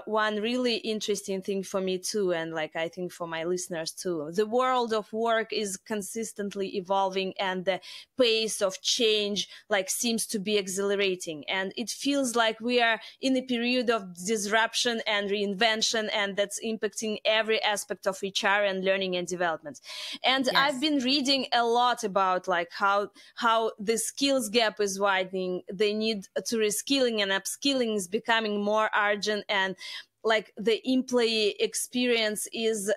one really interesting thing for me too, and like I think for my listeners too. The world of work is consistently evolving, and the pace of change like seems to be accelerating, and it feels like we are in a period of disruption and reinvention, and that's impacting every aspect of HR and learning and development. And I've Yes. been reading a lot about like how the skills gap is widening, the need to reskilling and upskilling is becoming more urgent, and like the employee experience is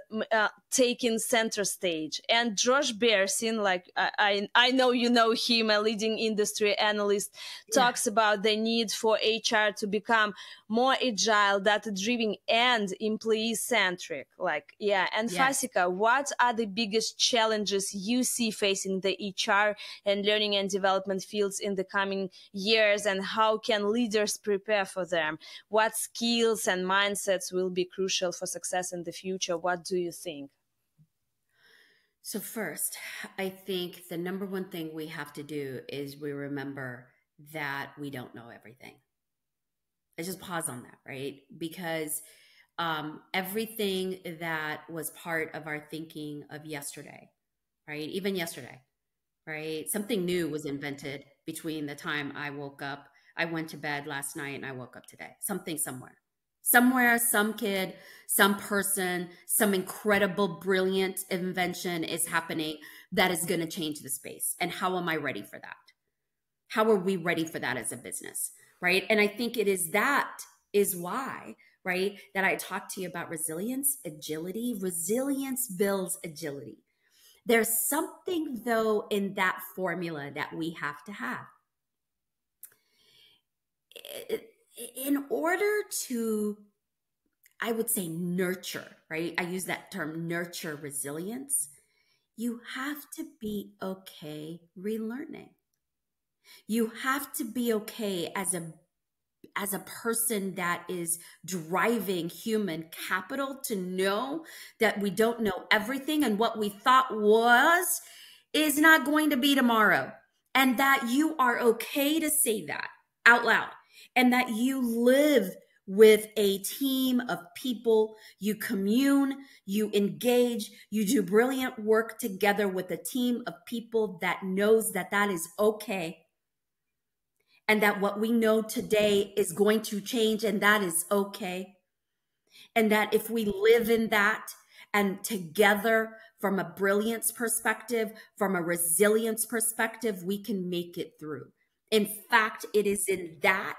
taking center stage. And Josh Bersin, like I know you know him, a leading industry analyst, Yeah. talks about the need for HR to become more agile, data driven, and employee centric. Like, yeah. And Yes. Fasika, what are the biggest challenges you see facing the HR and learning and development fields in the coming years, and how can leaders prepare for them? What skills and mindsets will be crucial for success in the future? What do you think? So first, I think the number one thing we have to do is we remember that we don't know everything. I just pause on that, right? Because everything that was part of our thinking of yesterday, right? Even yesterday, right? Something new was invented between the time I woke up. I went to bed last night and I woke up today. Something somewhere, some kid, some person, some incredible, brilliant invention is happening that is going to change the space. And how am I ready for that? How are we ready for that as a business? Right. And I think it is that is why, right, that I talked to you about resilience, agility. Resilience builds agility. There's something, though, in that formula that we have to have. In order to, I would say, nurture, right? I use that term, nurture resilience. You have to be okay relearning. You have to be okay as a person that is driving human capital to know that we don't know everything, and what we thought was is not going to be tomorrow, and that you are okay to say that out loud, and that you live with a team of people, you commune, you engage, you do brilliant work together with a team of people that knows that that is okay, and that what we know today is going to change, and that is okay. And that if we live in that and together from a brilliance perspective, from a resilience perspective, we can make it through. In fact, it is in that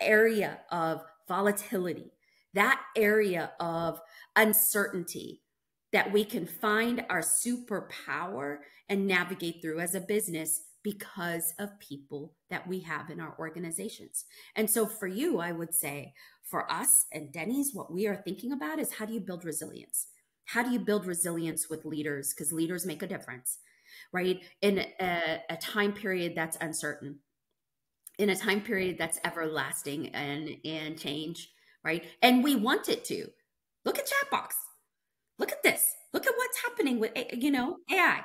area of volatility, that area of uncertainty, that we can find our superpower and navigate through as a business because of people that we have in our organizations. And so for you, I would say for us and Denny's, what we are thinking about is, how do you build resilience? How do you build resilience with leaders? Because leaders make a difference, right? In a time period that's uncertain, in a time period that's everlasting and change, right? And we want it to. Look at Chatbox. Look at this. Look at what's happening with AI.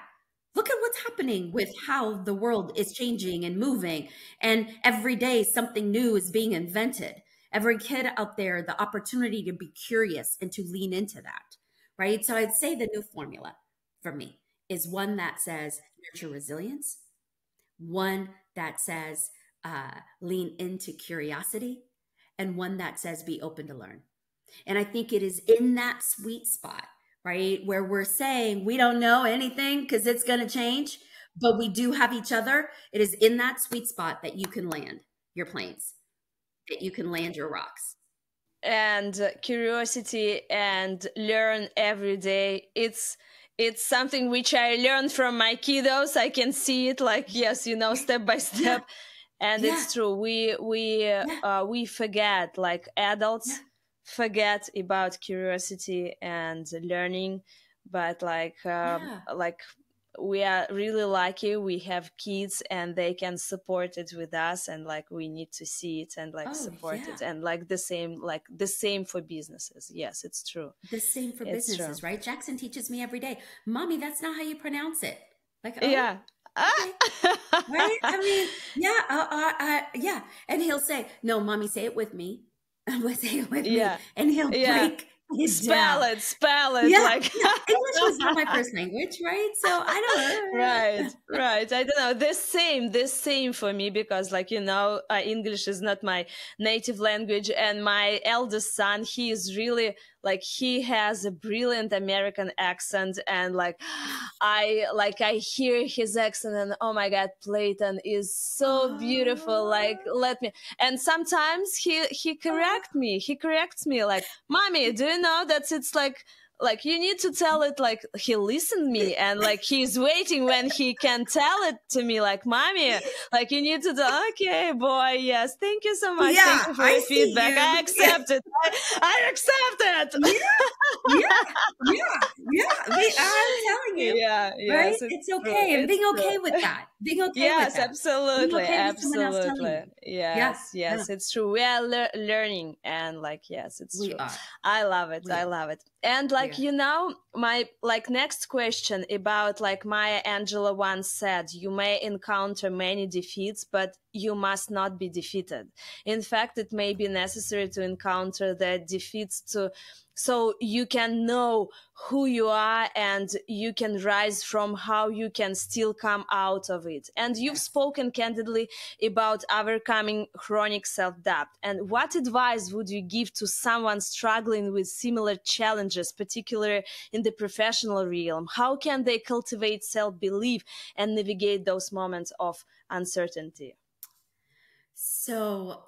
Look at what's happening with how the world is changing and moving, and every day something new is being invented. Every kid out there, the opportunity to be curious and to lean into that, right? So I'd say the new formula for me is one that says nurture resilience, one that says lean into curiosity, and one that says be open to learn. And I think it is in that sweet spot, right, where we're saying we don't know anything because it's going to change, but we do have each other. It is in that sweet spot that you can land your planes, that you can land your rocks. and curiosity and learn every day. It's something which I learned from my kiddos. I can see it, like, yes, step by Yeah, step. And yeah, it's true, yeah, we forget, like yeah. adults forget about curiosity and learning. But Yeah. like we are really lucky, we have kids and they can support it with us, and like we need to see it and like Oh, support yeah. it. And like the same for businesses. Yes, it's true. The same for It's true. businesses, right? Jackson teaches me every day, Mommy, that's not how you pronounce it. Like, oh, Yeah. okay. Right? I mean, yeah, yeah. And he'll say, no, Mommy, say it with me. Say it with me. Yeah. And he'll Yeah. break it Spell down. it, spell it, Yeah, like. yeah. English was not my first language, right? So I Right, don't. right. I don't know. This same for me, because, like, English is not my native language, and my eldest son, he is really, like, he has a brilliant American accent, and I hear his accent, and oh my God, Clayton is so beautiful. Like, Oh, let me. And sometimes he corrects me, like, "Mommy, do you know that it's like you need to tell it, like he listened me, and like he's waiting when he can tell it to me, like, Mommy, like you need to tell." "Okay, boy, yes, thank you so much, thank yeah, you for I your see feedback, you. I accept it, I accept Yeah, it." yeah, yeah, yeah. I'm telling you, Yeah, right? yes, it's It's true, okay. And it's being okay with true. that. Being okay with Yes, that. Being absolutely, okay with someone else telling absolutely. you. Yeah, Yes, yeah. yes, it's true. We are learning, and like, yes, it's We true. are. I love it. We I are. love it. And We like, are. my like next question about, like, Maya Angelou once said, "You may encounter many defeats, but you must not be defeated. In fact, it may be necessary to encounter the defeats to so you can know who you are, and you can rise from how you can still come out of it." And you've Yes. spoken candidly about overcoming chronic self-doubt. And what advice would you give to someone struggling with similar challenges, particularly in the professional realm? How can they cultivate self-belief and navigate those moments of uncertainty? So,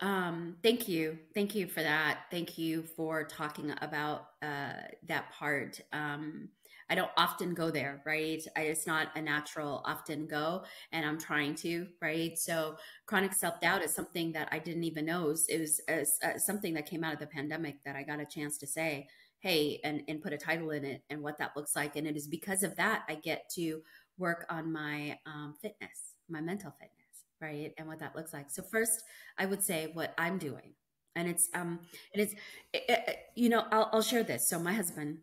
thank you. Thank you for that. Thank you for talking about that part. I don't often go there, right? It's not a natural often go, and I'm trying to, right? So, chronic self doubt is something that I didn't even know. It was something that came out of the pandemic that I got a chance to say, hey, and put a title in it and what that looks like. And it is because of that I get to work on my fitness, my mental fitness, right? And what that looks like. So first, I would say what I'm doing, and it's I'll share this. So my husband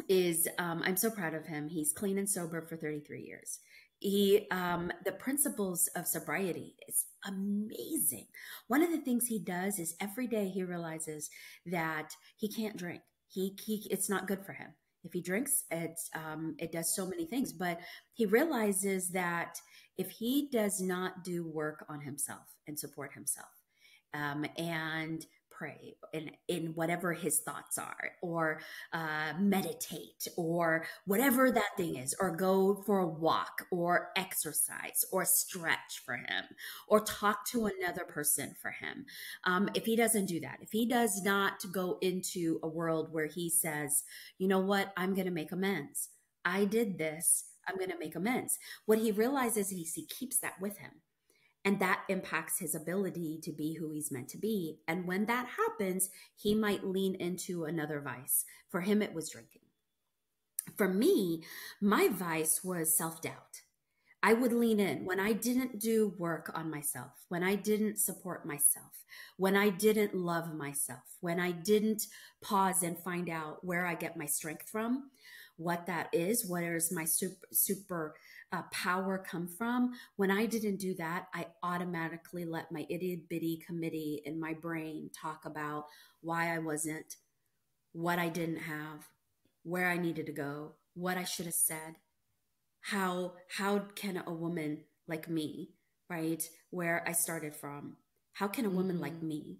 is I'm so proud of him. He's clean and sober for 33 years. He The principles of sobriety is amazing. One of the things he does is every day he realizes that he can't drink. He it's not good for him. If he drinks, it does so many things. But he realizes that if he does not do work on himself and support himself, and pray in whatever his thoughts are, or meditate, or whatever that thing is, or go for a walk, or exercise, or stretch for him, or talk to another person for him. If he doesn't do that, if he does not go into a world where he says, you know what, I'm going to make amends. I did this. I'm going to make amends. What he realizes is he keeps that with him. And that impacts his ability to be who he's meant to be. And when that happens, he might lean into another vice. For him, it was drinking. For me, my vice was self doubt. I would lean in when I didn't do work on myself, when I didn't support myself, when I didn't love myself, when I didn't pause and find out where I get my strength from, what that is, where does my super power come from. When I didn't do that, I automatically let my itty bitty committee in my brain talk about why I wasn't, what I didn't have, where I needed to go, what I should have said. How can a woman like me, right, where I started from, how can a woman like Mm-hmm. me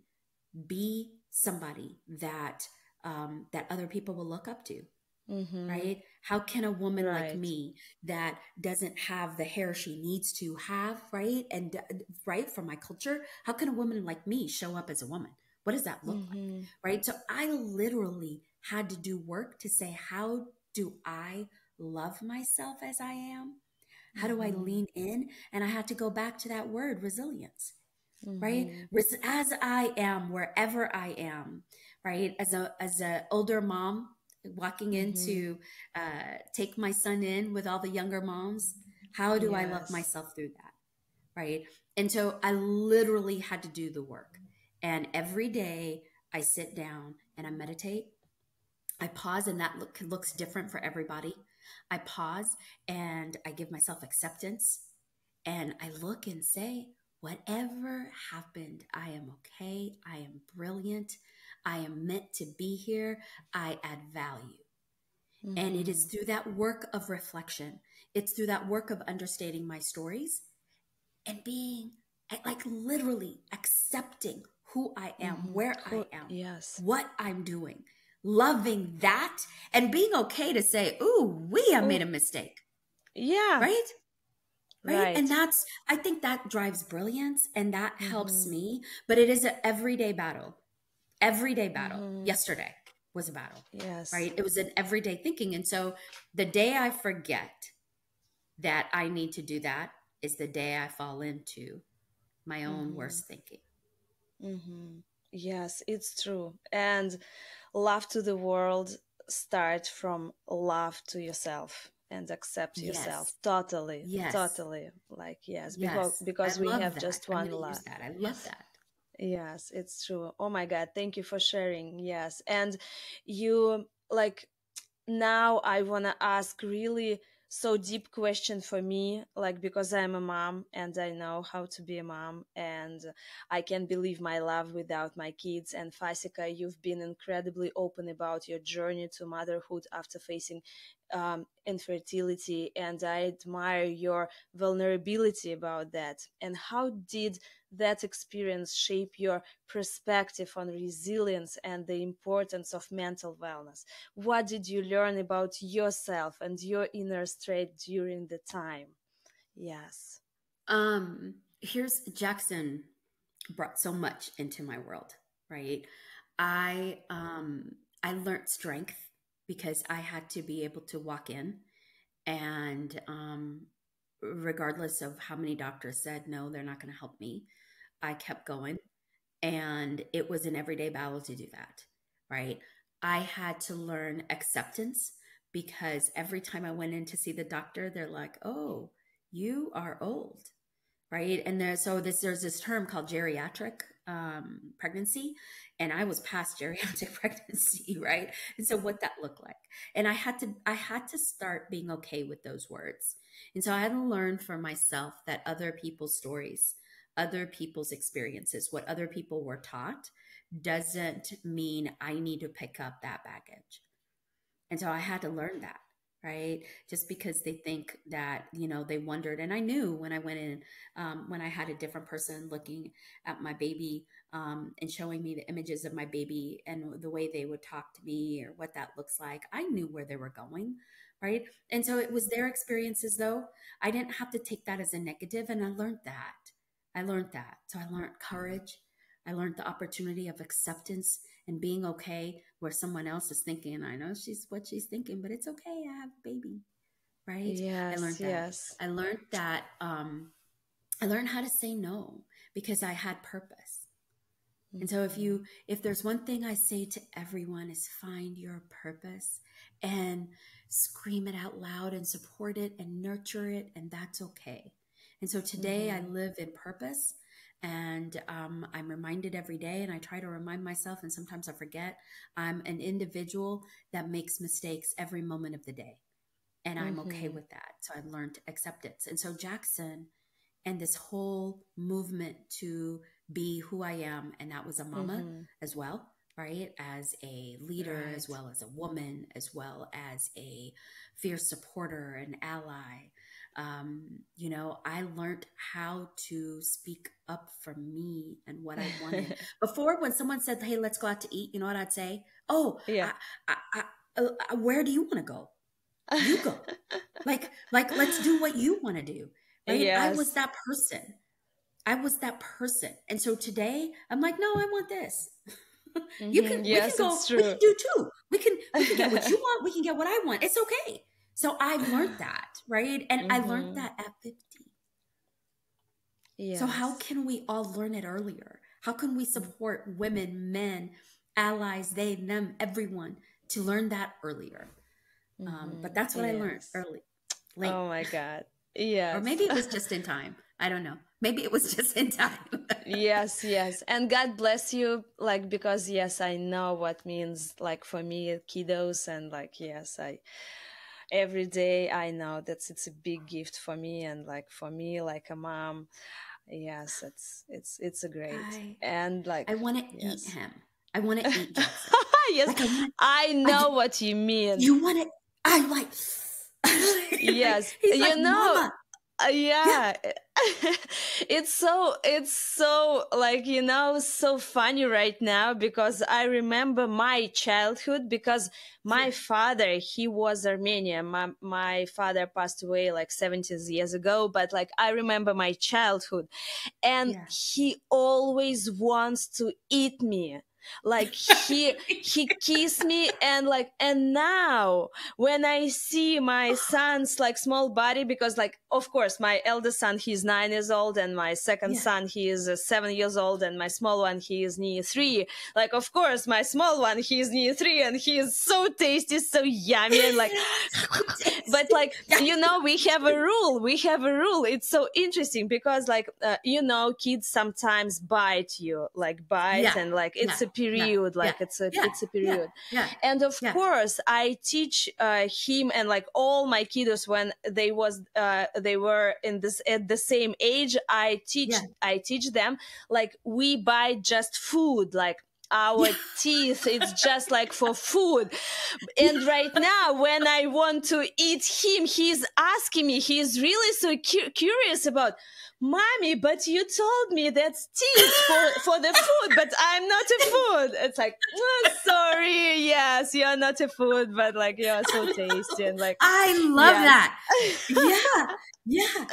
be somebody that that other people will look up to, Mm-hmm. right? How can a woman like Right. me that doesn't have the hair she needs to have, right? And right, from my culture, how can a woman like me show up as a woman? What does that look like? Mm-hmm. Right? So I literally had to do work to say, how do I love myself as I am? How do I Mm-hmm. lean in? And I had to go back to that word, resilience, right? Mm-hmm. As I am, wherever I am, right? As a older mom walking Mm-hmm. into take my son in with all the younger moms, how do I love Yes. myself through that, right? And so I literally had to do the work. And every day I sit down and I meditate. I pause, and that looks different for everybody. I pause and I give myself acceptance, and I look and say, whatever happened, I am okay. I am brilliant. I am meant to be here. I add value. And it is Mm-hmm. through that work of reflection, it's through that work of understanding my stories and being like literally accepting who I am, Mm-hmm. where I am, Yes. what I'm doing, loving that, and being okay to say, ooh, I Oh, made a mistake, yeah. right? Right. And Right. I think that drives brilliance and that helps Mm-hmm. me. But it is an everyday battle. Everyday battle. Mm-hmm. Yesterday was a battle, Yes. right? It was an everyday thinking. And so the day I forget that I need to do that is the day I fall into my own Mm-hmm. worst thinking. Mm-hmm. Yes, it's true. And love to the world start from love to yourself and accept yourself Yes. totally, Yes. totally. Like, yes, Yes. I because we love have that. just I'm one going to use life. that. I love Yes. that. Yes, it's true. Oh my God, thank you for sharing. Yes. And you like now I want to ask really so deep question for me, like because I'm a mom and I know how to be a mom, and I can't believe my love without my kids. And Fasika, you've been incredibly open about your journey to motherhood after facing infertility, and I admire your vulnerability about that. And how did that experience shape your perspective on resilience and the importance of mental wellness? What did you learn about yourself and your inner state during the time? Yes. Here's Jackson brought so much into my world, right? I um I learned strength because I had to be able to walk in and regardless of how many doctors said no, they're not going to help me, I kept going, and it was an everyday battle to do that, right? I had to learn acceptance because every time I went in to see the doctor, they're like, "Oh, you are old." Right. And there's this term called geriatric pregnancy, and I was past geriatric pregnancy, right? And so what that looked like, and I had to start being okay with those words, and so I had to learn for myself that other people's stories, other people's experiences, what other people were taught, doesn't mean I need to pick up that baggage. And so I had to learn that, right? Just because they think that, they wondered. And I knew when I went in, when I had a different person looking at my baby and showing me the images of my baby and the way they would talk to me or what that looks like, I knew where they were going, right? And so it was their experiences, though. I didn't have to take that as a negative, and I learned that. I learned that. So I learned courage. I learned the opportunity of acceptance and being okay where someone else is thinking, I know she's what she's thinking, but it's okay. I have a baby, right? I Yes, learned that. yes. I learned that. I learned how to say no because I had purpose. And so Mhm. if there's one thing I say to everyone is find your purpose and scream it out loud and support it and nurture it, and that's okay. And so today I Mhm. live in purpose, and I'm reminded every day, and I try to remind myself, and sometimes I forget. I'm an individual that makes mistakes every moment of the day, and I'm okay Mhm. with that. So I've learned acceptance. And so Jackson and this whole movement to be who I am. And that was a mama Mhm. as well, right? As a leader, as Right. well as a woman, as well as a fierce supporter and ally. I learned how to speak up for me and what I wanted. Before, when someone said, "Hey, let's go out to eat," you know what I'd say? "Oh, Yeah. where do you want to go? You go. Like, let's do what you want to do." Right? I was Yes. that person. I was that person. And so today I'm like, no, I want this. We can Yes, go, it's we can true. do two. We can get what you want, we can get what I want. It's okay. So I've learned that, right? And I learned Hmm. that at 50. So how Yes. can we all learn it earlier? How can we support women, men, allies, they, them, everyone to learn that earlier? But that's what I learned Yes. early, Oh late, my God. or Yes. maybe it was just in time. I don't know. Maybe it was just in time. Yes, yes. And God bless you, like, because yes, I know what means, like, for me, kiddos, and like, yes, I every day I know that it's a big gift for me, and like for me, like a mom, yes, it's a great, I and I like, want to eat yes. him. I want to eat Jackson. Yes, Like I want I to. know what you mean. You want to. I like. Like Yes, he's like, you know, Mama. Yeah, yeah. It's so like, so funny right now, because I remember my childhood, because yeah, my father, he was Armenian. My father passed away like 70 years ago, but like I remember my childhood, and yeah. he always wants to eat me. Like he kissed me, and like, and now when I see my son's like small body, because like, of course, my eldest son, he's 9 years old, and my second Yeah. son, he is 7 years old, and my small one, he is near 3. Like, of course, my small one, he is near 3, and he is so tasty, so yummy, and like, So but tasty. like, Yeah. we have a rule. It's so interesting, because like, kids sometimes bite you, like bite, Yeah. and like, Yeah. it's a Yeah. period, Yeah. like Yeah. it's a Yeah. period. Yeah. And of Yeah. course I teach him, and like all my kiddos, when they were in this at the same age, Yeah. I teach them, like, we buy just food, like our Yeah. teeth, it's just like for food. And right now, when I want to eat him, he's asking me, he's really so curious about, Mommy, but you told me that's teeth for the food, but I'm not a food. It's like, oh, sorry, yes, you're not a food, but like, you're so tasty, and like, I love yes. that. Yeah. Yeah.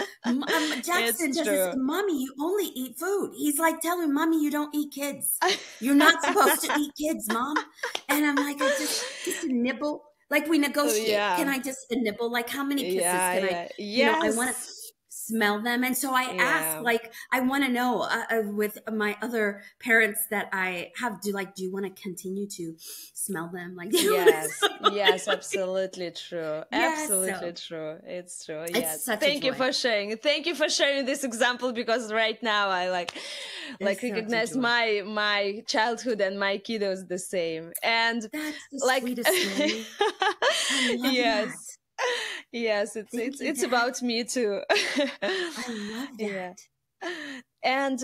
Jackson It's does this. true. Mommy, you only eat food. He's like telling Mommy, you don't eat kids. You're not supposed to eat kids, Mom. And I'm like, just a nibble. Like we negotiate. Can Yeah, I just a nibble? Like how many kisses yeah, can I, yeah, I want to yes, smell them. And so I ask, yeah. like, I want to know with my other parents that I have, do you want to continue to smell them? Like, do you want to Yes, smell yes, absolutely true. Yes. Absolutely So true. It's true. it's Yes. such a Thank you joy. for sharing. Thank you for sharing this example, because right now I like It's such a recognize joy. my childhood and my kiddos the same. And That's the like, sweetest story. I love that. yes. Yes, it's Thank it's you, it's Dad. about me too. I love Yeah. that. And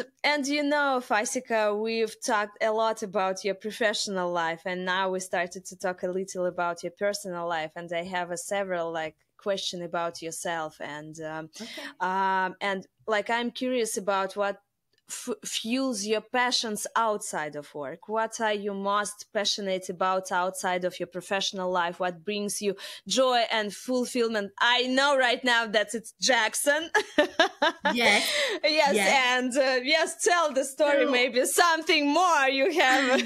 Fasika, we've talked a lot about your professional life, and now we started to talk a little about your personal life. And I have a several like question about yourself, Okay. and like, I'm curious about what fuels your passions outside of work. What are you most passionate about outside of your professional life? What brings you joy and fulfillment? I know right now that it's Jackson. Yes. Yes, Yes. and yes, tell the story, So maybe something more you have.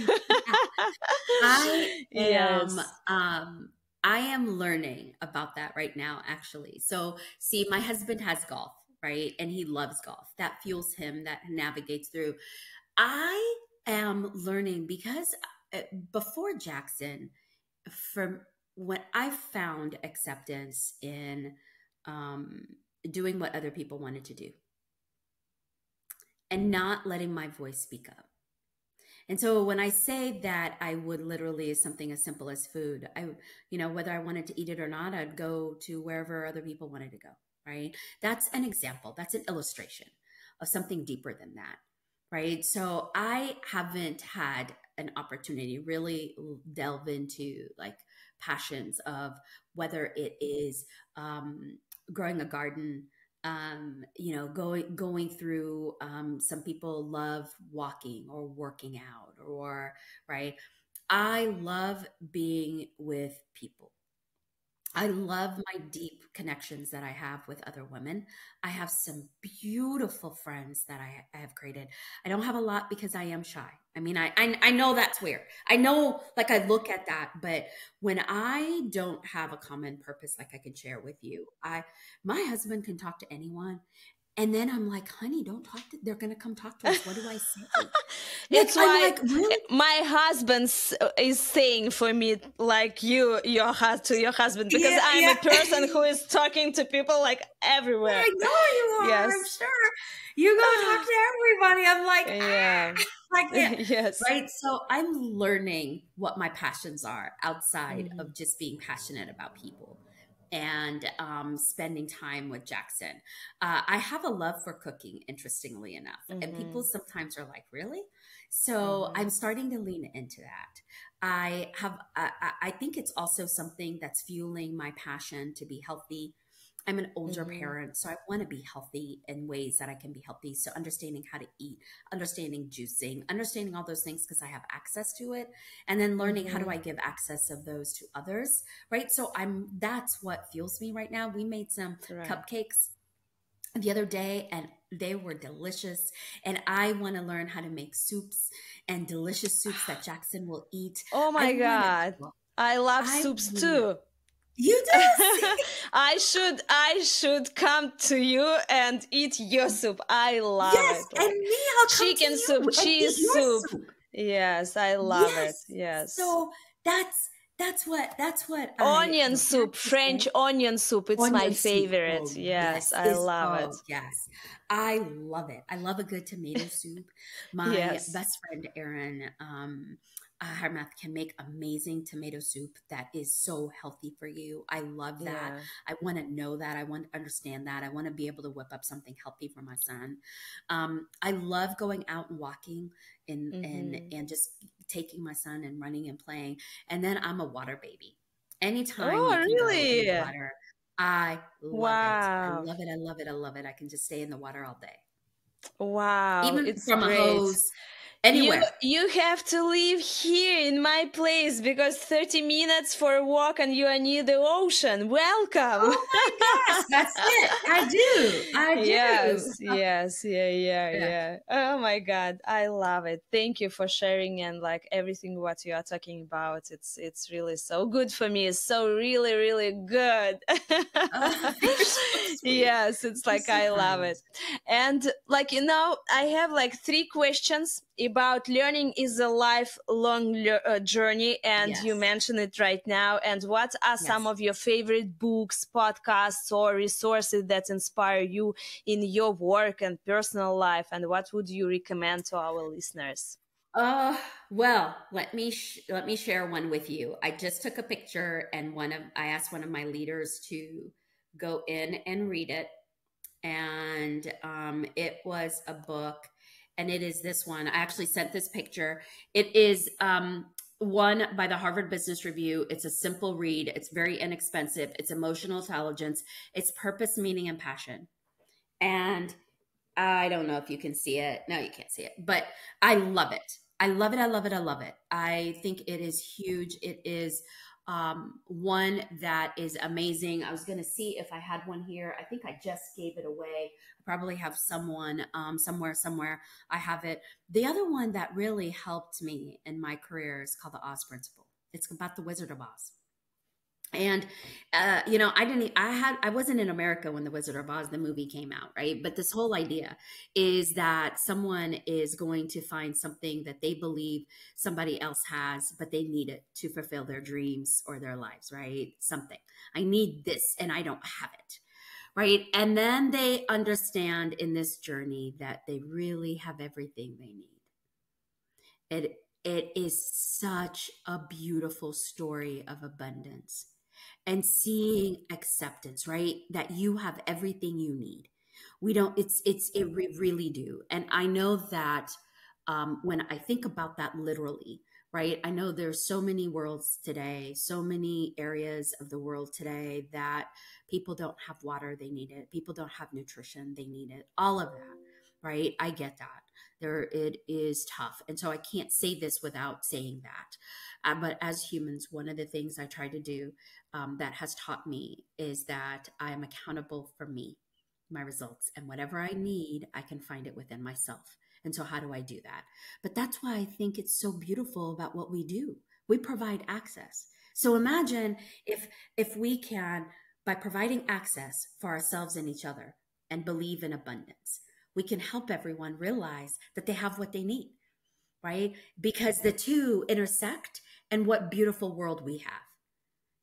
I am Yes. I am learning about that right now, actually. So, see, my husband has golf, right? And he loves golf. That fuels him, that navigates through. I am learning because before Jackson, from when I found acceptance in um, doing what other people wanted to do and not letting my voice speak up. And so when I say that I would literally something as simple as food, whether I wanted to eat it or not, I'd go to wherever other people wanted to go, right? That's an example. That's an illustration of something deeper than that, right? So I haven't had an opportunity to really delve into like passions of whether it is growing a garden, going through, some people love walking or working out, or right. I love being with people. I love my deep connections that I have with other women. I have some beautiful friends that I have created. I don't have a lot because I am shy. I mean, I know that's weird. I know, like, I look at that, but when I don't have a common purpose, like I can share with you, my husband can talk to anyone, and then I'm like, honey, don't talk to. They're gonna come talk to us. What do I say? Like, It's I'm why like, really? my husband is saying for me like to your husband, because Yeah, I'm yeah. a person who is talking to people like everywhere. I know you are. I'm Yes. sure you go talk to everybody. I'm like, Yeah. I can't. Yes. Right. So I'm learning what my passions are outside Hmm. of just being passionate about people and spending time with Jackson. I have a love for cooking, interestingly enough. And people Hmm. sometimes are like, really? So Hmm. I'm starting to lean into that. I think it's also something that's fueling my passion to be healthy. I'm an older Hmm. parent, so I want to be healthy in ways that I can be healthy. So understanding how to eat, understanding juicing, understanding all those things because I have access to it, and then learning how do Hmm. I give access of those to others, right? So that's what fuels me right now. We made some Right. cupcakes the other day and they were delicious, and I want to learn how to make soups and delicious soups that Jackson will eat. Oh I my want to God. cook. I love I soups want too. you do. See? I should come to you and eat your soup. I love Yes, it. and Like me, I'll come to chicken soup, you and eat cheese your soup. soup. Yes, I love it. Yes. Yes. So that's what I Onion would have soup, to French say. onion soup. It's my Onion soup. favorite. Oh Yes, yes. I Is love it. oh yes. I love it. I love a good tomato soup. My Yes. best friend Erin Harmath can make amazing tomato soup that is so healthy for you. I love that. Yeah. I want to know that. I want to understand that. I want to be able to whip up something healthy for my son. I love going out and walking Mm-hmm. and just taking my son and running and playing. And then I'm a water baby. Anytime Oh, you can go in the really? water, I love it. I Wow. love it. I love it. I love it. I can just stay in the water all day, Wow. even It's from a great. hose, You anywhere. you have to live here in my place because 30 minutes for a walk and you are near the ocean. Welcome. Oh my gosh, that's it. I do. I do. Yes, yes, yeah, yeah, Yeah. yeah. Oh my God, I love it. Thank you for sharing and like everything what you are talking about. It's really so good for me. It's so really, really good. Oh, you're so sweet. Yes, it's You're like so I love kind. it. And like I have like three questions about learning is a lifelong journey, and you Yes. mentioned it right now. And what are some Yes. of your favorite books, podcasts, or resources that inspire you in your work and personal life? And what would you recommend to our listeners? Uh, well, let me share one with you. I just took a picture, and I asked one of my leaders to go in and read it, and it was a book, and it is this one. I actually sent this picture. It is one by the Harvard Business Review. It's a simple read. It's very inexpensive. It's emotional intelligence. It's purpose, meaning, and passion. And I don't know if you can see it. No, you can't see it, but I love it. I love it. I love it. I love it. I think it is huge. It is one that is amazing. I was going to see if I had one here. I think I just gave it away. I probably have someone somewhere. I have it. The other one that really helped me in my career is called the Oz Principle. It's about the Wizard of Oz. And I wasn't in America when the Wizard of Oz the movie came out, right? But this whole idea is that someone is going to find something that they believe somebody else has, but they need it to fulfill their dreams or their lives, right? Something. I need this and I don't have it, right? And then they understand in this journey that they really have everything they need. It is such a beautiful story of abundance and seeing acceptance, right? That you have everything you need. We don't, we really do. And I know that when I think about that literally, right? I know there's so many worlds today, so many areas of the world today that people don't have water, they need it. People don't have nutrition, they need it. All of that, right? I get that. It is tough. And so I can't say this without saying that. But as humans, one of the things I try to do that has taught me is that I am accountable for me, my results, and whatever I need, I can find it within myself. And so, how do I do that? But that's why I think it's so beautiful about what we do. We provide access. So imagine if we can, by providing access for ourselves and each other, and believe in abundance, we can help everyone realize that they have what they need, right? Because the two intersect, and what beautiful world we have.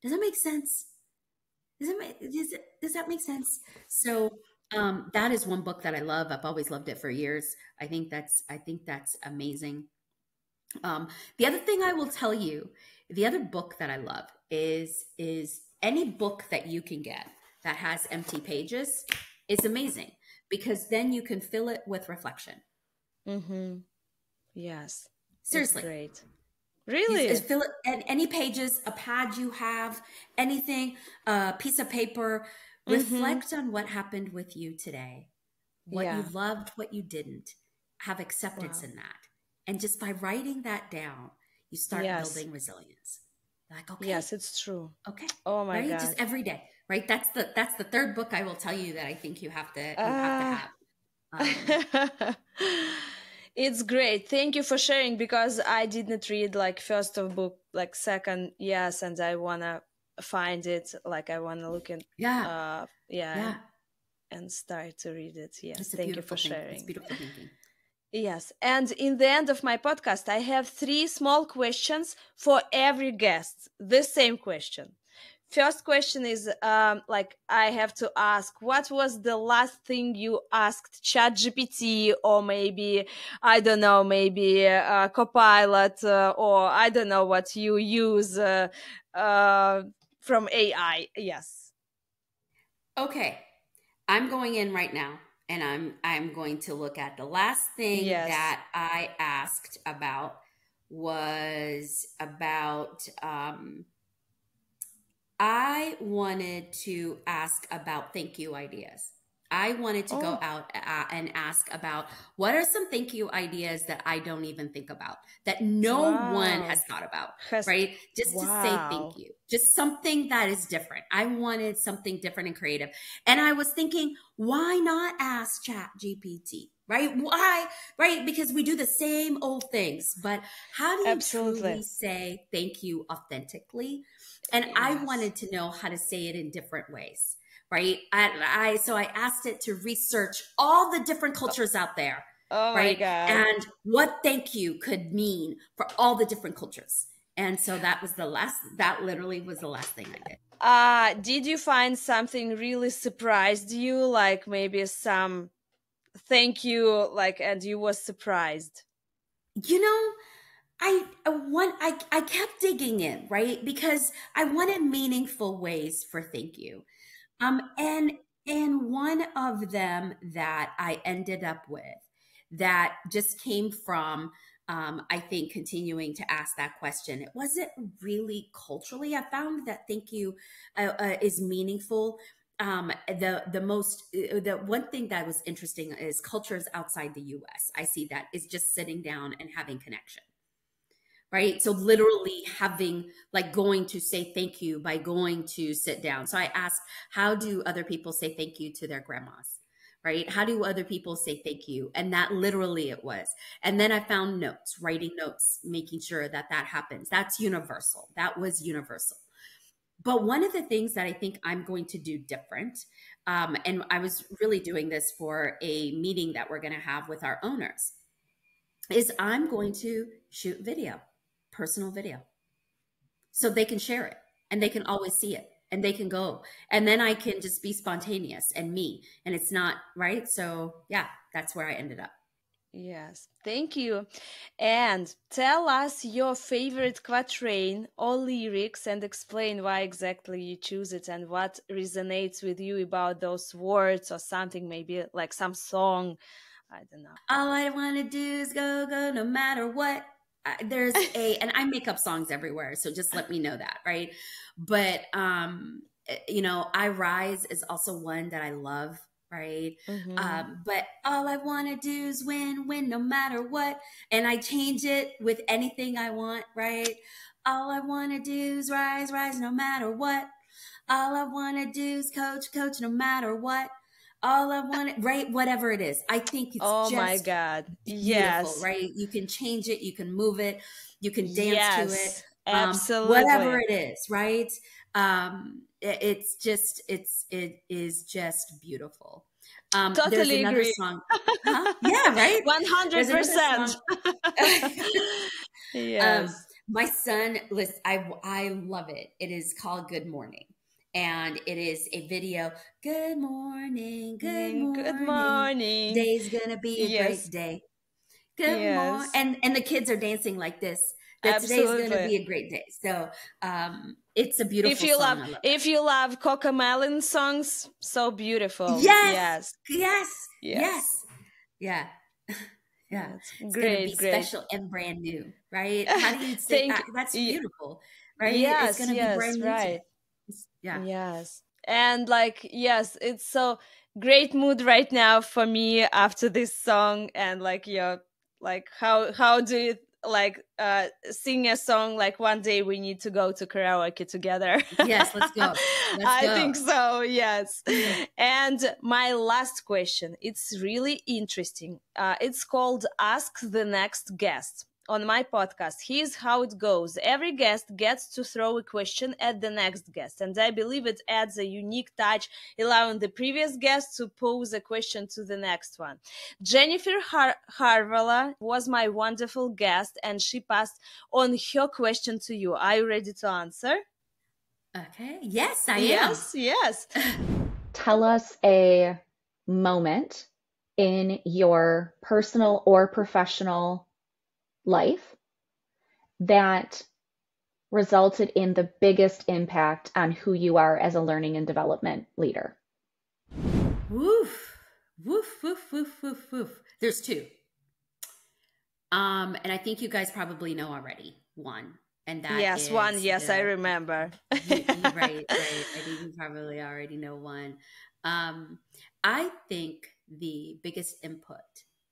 Does that make sense? Does that make sense? So that is one book that I love. I've always loved it for years. I think that's amazing. The other thing I will tell you, the other book that I love is any book that you can get that has empty pages is amazing, because then you can fill it with reflection. Mm-hmm. Yes. Seriously. That's great. Really? Fill it, and any pages, a pad you have, anything, a piece of paper. Reflect on what happened with you today, what you loved, what you didn't. Have acceptance in that. And just by writing that down, you start building resilience. Like, okay. Yes, it's true. Okay. Oh my God. Just every day, right? That's the third book I will tell you that I think you have to have. It's great. Thank you for sharing, because I didn't read like first of book, like second, yes, and I wanna find it. Like I wanna look at and start to read it. Yes, thank you for sharing. It's beautiful thinking. Yes, and in the end of my podcast, I have 3 small questions for every guest. The same question. First question is like I have to ask, what was the last thing you asked ChatGPT, or maybe, I don't know, maybe Copilot, or I don't know what you use from AI? Yes. Okay, I'm going in right now, and I'm going to look at the last thing that I asked about was about I wanted to ask about thank you ideas. I wanted to go out and ask about what are some thank you ideas that I don't even think about, that no one has thought about, right? Just to say thank you, just something that is different. I wanted something different and creative. And I was thinking, why not ask ChatGPT, right? Why, right? Because we do the same old things, but how do you truly say thank you authentically? And I wanted to know how to say it in different ways, right? So I asked it to research all the different cultures out there, right? And what thank you could mean for all the different cultures. And so that literally was the last thing I did. Did you find something really surprised you, like maybe some thank you, like, and you was surprised? You know, I kept digging in, right? Because I wanted meaningful ways for thank you. And one of them that I ended up with that just came from I think continuing to ask that question. It wasn't really culturally. I found that thank you is meaningful. The one thing that was interesting is cultures outside the US. I see that is just sitting down and having connection. Right. So literally having, like, going to say thank you by going to sit down. So I asked, how do other people say thank you to their grandmas? Right. How do other people say thank you? And that literally it was. And then I found notes, writing notes, making sure that happens. That's universal. That was universal. But one of the things that I think I'm going to do different, and I was really doing this for a meeting that we're going to have with our owners, is I'm going to shoot video. Personal video, so they can share it and they can always see it and they can go, and then I can just be spontaneous and me, and it's not right. So yeah, that's where I ended up. Yes, thank you. And tell us your favorite quatrain or lyrics and explain why exactly you choose it and what resonates with you about those words, or something, maybe like some song. I don't know. All I want to do is go no matter what. There's and I make up songs everywhere, so just let me know that, right? But you know, I Rise is also one that I love. right? Mm-hmm. But all I want to do is win no matter what. And I change it with anything I want, right? All I want to do is rise no matter what. All I want to do is coach no matter what. All I want to, right? Whatever it is. I think it's Oh my just God. beautiful, Yes. right? You can change it, you can move it, you can dance to it, Yes. whatever Absolutely. it is, right? It is just beautiful. There's Totally another agree. song, huh? Yeah, right. There's another 100%. song. um, Yes. my son, listen, I love it. It is called Good Morning, and it is a video. Good morning, good Good morning. morning. Today's gonna be a great Yes. day. Good morning, Yes. and the kids are dancing like this. That today is going to Absolutely. be a great day. So it's a beautiful song. I love it. If you love Coca Melon songs, so beautiful. Yes, Yes. yes, Yes. yes, yeah, yeah. Yes. It's going to be Great, great. special and brand new, right? How do you say Thank that's y- beautiful, right? It's yes, going to be yes, brand new right. today. Yeah. Yes. And like, yes, it's so great mood right now for me after this song. And like, yeah, like how do you like sing a song like one day we need to go to karaoke together? Yes, let's go. Let's I go. think so, yes. And my last question, it's really interesting. It's called Ask the Next Guest. On my podcast, here's how it goes. Every guest gets to throw a question at the next guest, and I believe it adds a unique touch, allowing the previous guest to pose a question to the next one. Jennifer Harvala was my wonderful guest, and she passed on her question to you. Are you ready to answer? Okay. Yes, I am. Yes, yes. Tell us a moment in your personal or professional life that resulted in the biggest impact on who you are as a learning and development leader. Woof, woof, woof, woof, woof, woof. There's two. And I think you guys probably know already one, and that Yes, one. is Yes, I the remember. right, right. I think you probably already know one. I think the biggest input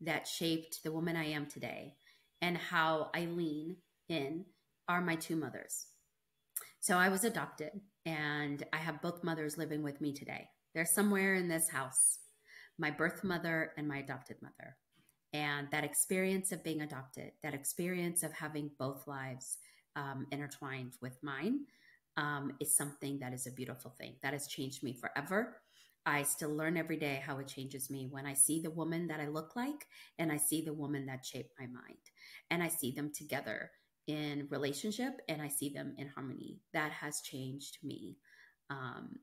that shaped the woman I am today and how I lean in are my two mothers. So I was adopted, and I have both mothers living with me today. They're somewhere in this house, my birth mother and my adopted mother. And that experience of being adopted, that experience of having both lives intertwined with mine, is something that is a beautiful thing. That has changed me forever. I still learn every day how it changes me when I see the woman that I look like and I see the woman that shaped my mind, and I see them together in relationship and I see them in harmony. That has changed me.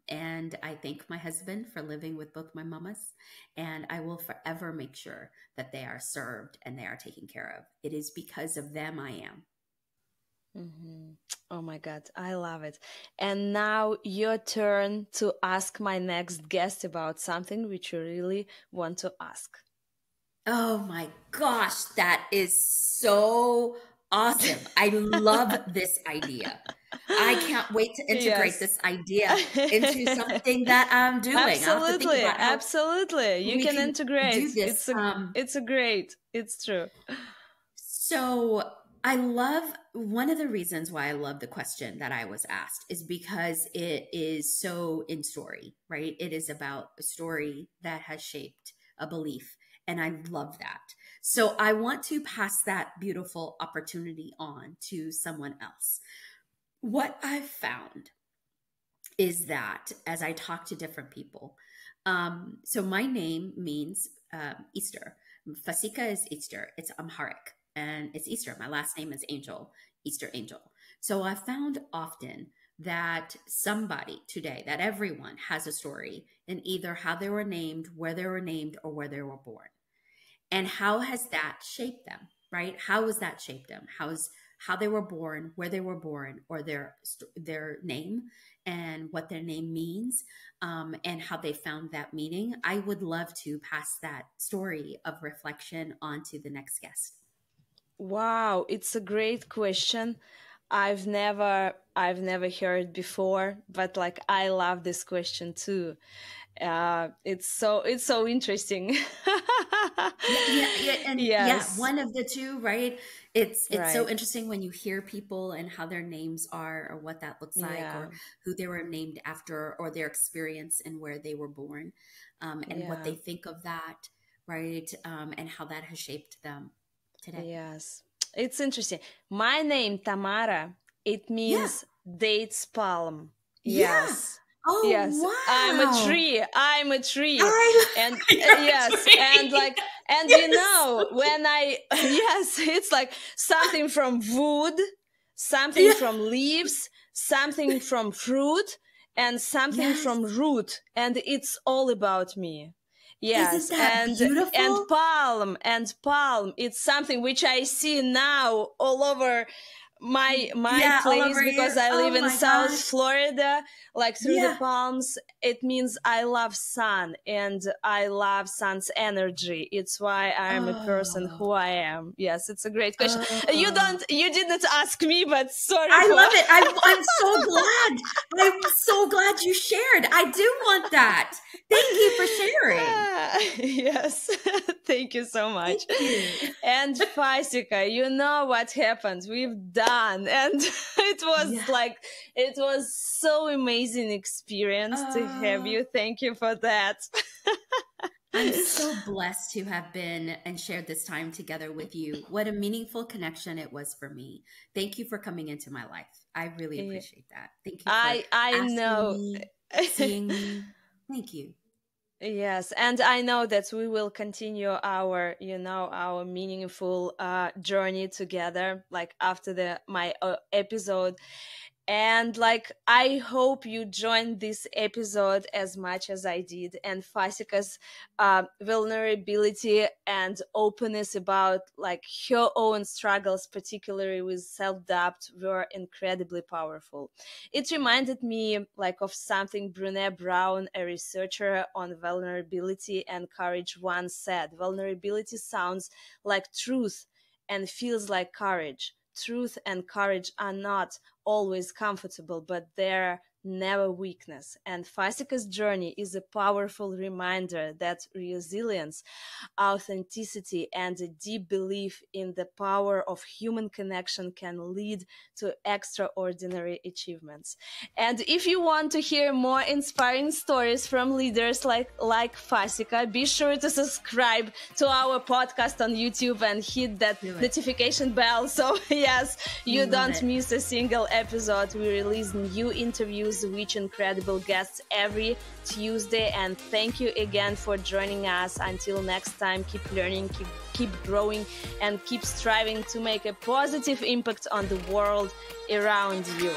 And I thank my husband for living with both my mamas, and I will forever make sure that they are served and they are taken care of. It is because of them I am. Mm-hmm. Oh my God, I love it. And now your turn to ask my next guest about something which you really want to ask. Oh my gosh, that is so awesome. I love this idea. I can't wait to integrate Yes. this idea into something that I'm doing. I'll have to think Absolutely, about how absolutely. You we can can integrate. do this. It's a great. It's true. So I love one of the reasons why I love the question that I was asked is because it is so in story, right? It is about a story that has shaped a belief. And I love that. So I want to pass that beautiful opportunity on to someone else. What I've found is that as I talk to different people, so my name means Easter. Fasika is Easter. It's Amharic and it's Easter. My last name is Angel, Easter Angel. So I found often that somebody today, that everyone has a story in either how they were named, where they were named, or where they were born. And how has that shaped them, right? How has that shaped them? How they were born, where they were born, or their name and what their name means, and how they found that meaning. I would love to pass that story of reflection on to the next guest. Wow, it's a great question. I've never heard before, but like I love this question too. It's so interesting. And Yes, one of the two, right? It's so right. interesting when you hear people and how their names are, or what that looks like, Yeah, or who they were named after, or their experience and where they were born, and what yeah, they think of that, right? And how that has shaped them today. yes. It's interesting. My name, Tamara, it Yeah, means dates palm. yeah. Yes. Yes, Oh I'm a wow! tree. I'm a tree. I And you're yes, and sweet. like, and Yes. when I, yes, it's like something from wood, something Yeah. from leaves, something from fruit, and something Yes. from root. And it's all about me. Isn't Yes, that beautiful? and palm. It's something which I see now all over my Yeah, all place over you. because I live Oh in my South gosh. Florida, like through the Yeah. palms. It means I love sun and I love sun's energy. It's why I'm a person Oh. who I am. Yes, it's a great question. Oh. You didn't ask me, but sorry I for. love it. I'm so glad. I'm so glad you shared. I do want that. Thank you for sharing. Yes, thank you so much. Thank you. And Fasika, you know what happened? We've done, and Yeah. it was so amazing experience to have Oh. you. Thank you for that. I'm so blessed to have been and shared this time together with you. What a meaningful connection it was for me. Thank you for coming into my life. I really Yeah, appreciate that. Thank you for I asking know. me, seeing me. Thank you. Yes, and I know that we will continue our meaningful journey together, like after the my episode. And like, I hope you joined this episode as much as I did. And Fasika's vulnerability and openness about like her own struggles, particularly with self-doubt, were incredibly powerful. It reminded me like of something Brené Brown, a researcher on vulnerability and courage, once said. Vulnerability sounds like truth and feels like courage. Truth and courage are not always comfortable, but they're never weakness. And Fasika's journey is a powerful reminder that resilience, authenticity, and a deep belief in the power of human connection can lead to extraordinary achievements. And if you want to hear more inspiring stories from leaders like Fasika, be sure to subscribe to our podcast on YouTube and hit that Do it. notification bell. So yes, you Love don't it. miss a single episode. We release new interviews with incredible guests every Tuesday. And thank you again for joining us. Until next time, keep learning, keep growing, and keep striving to make a positive impact on the world around you.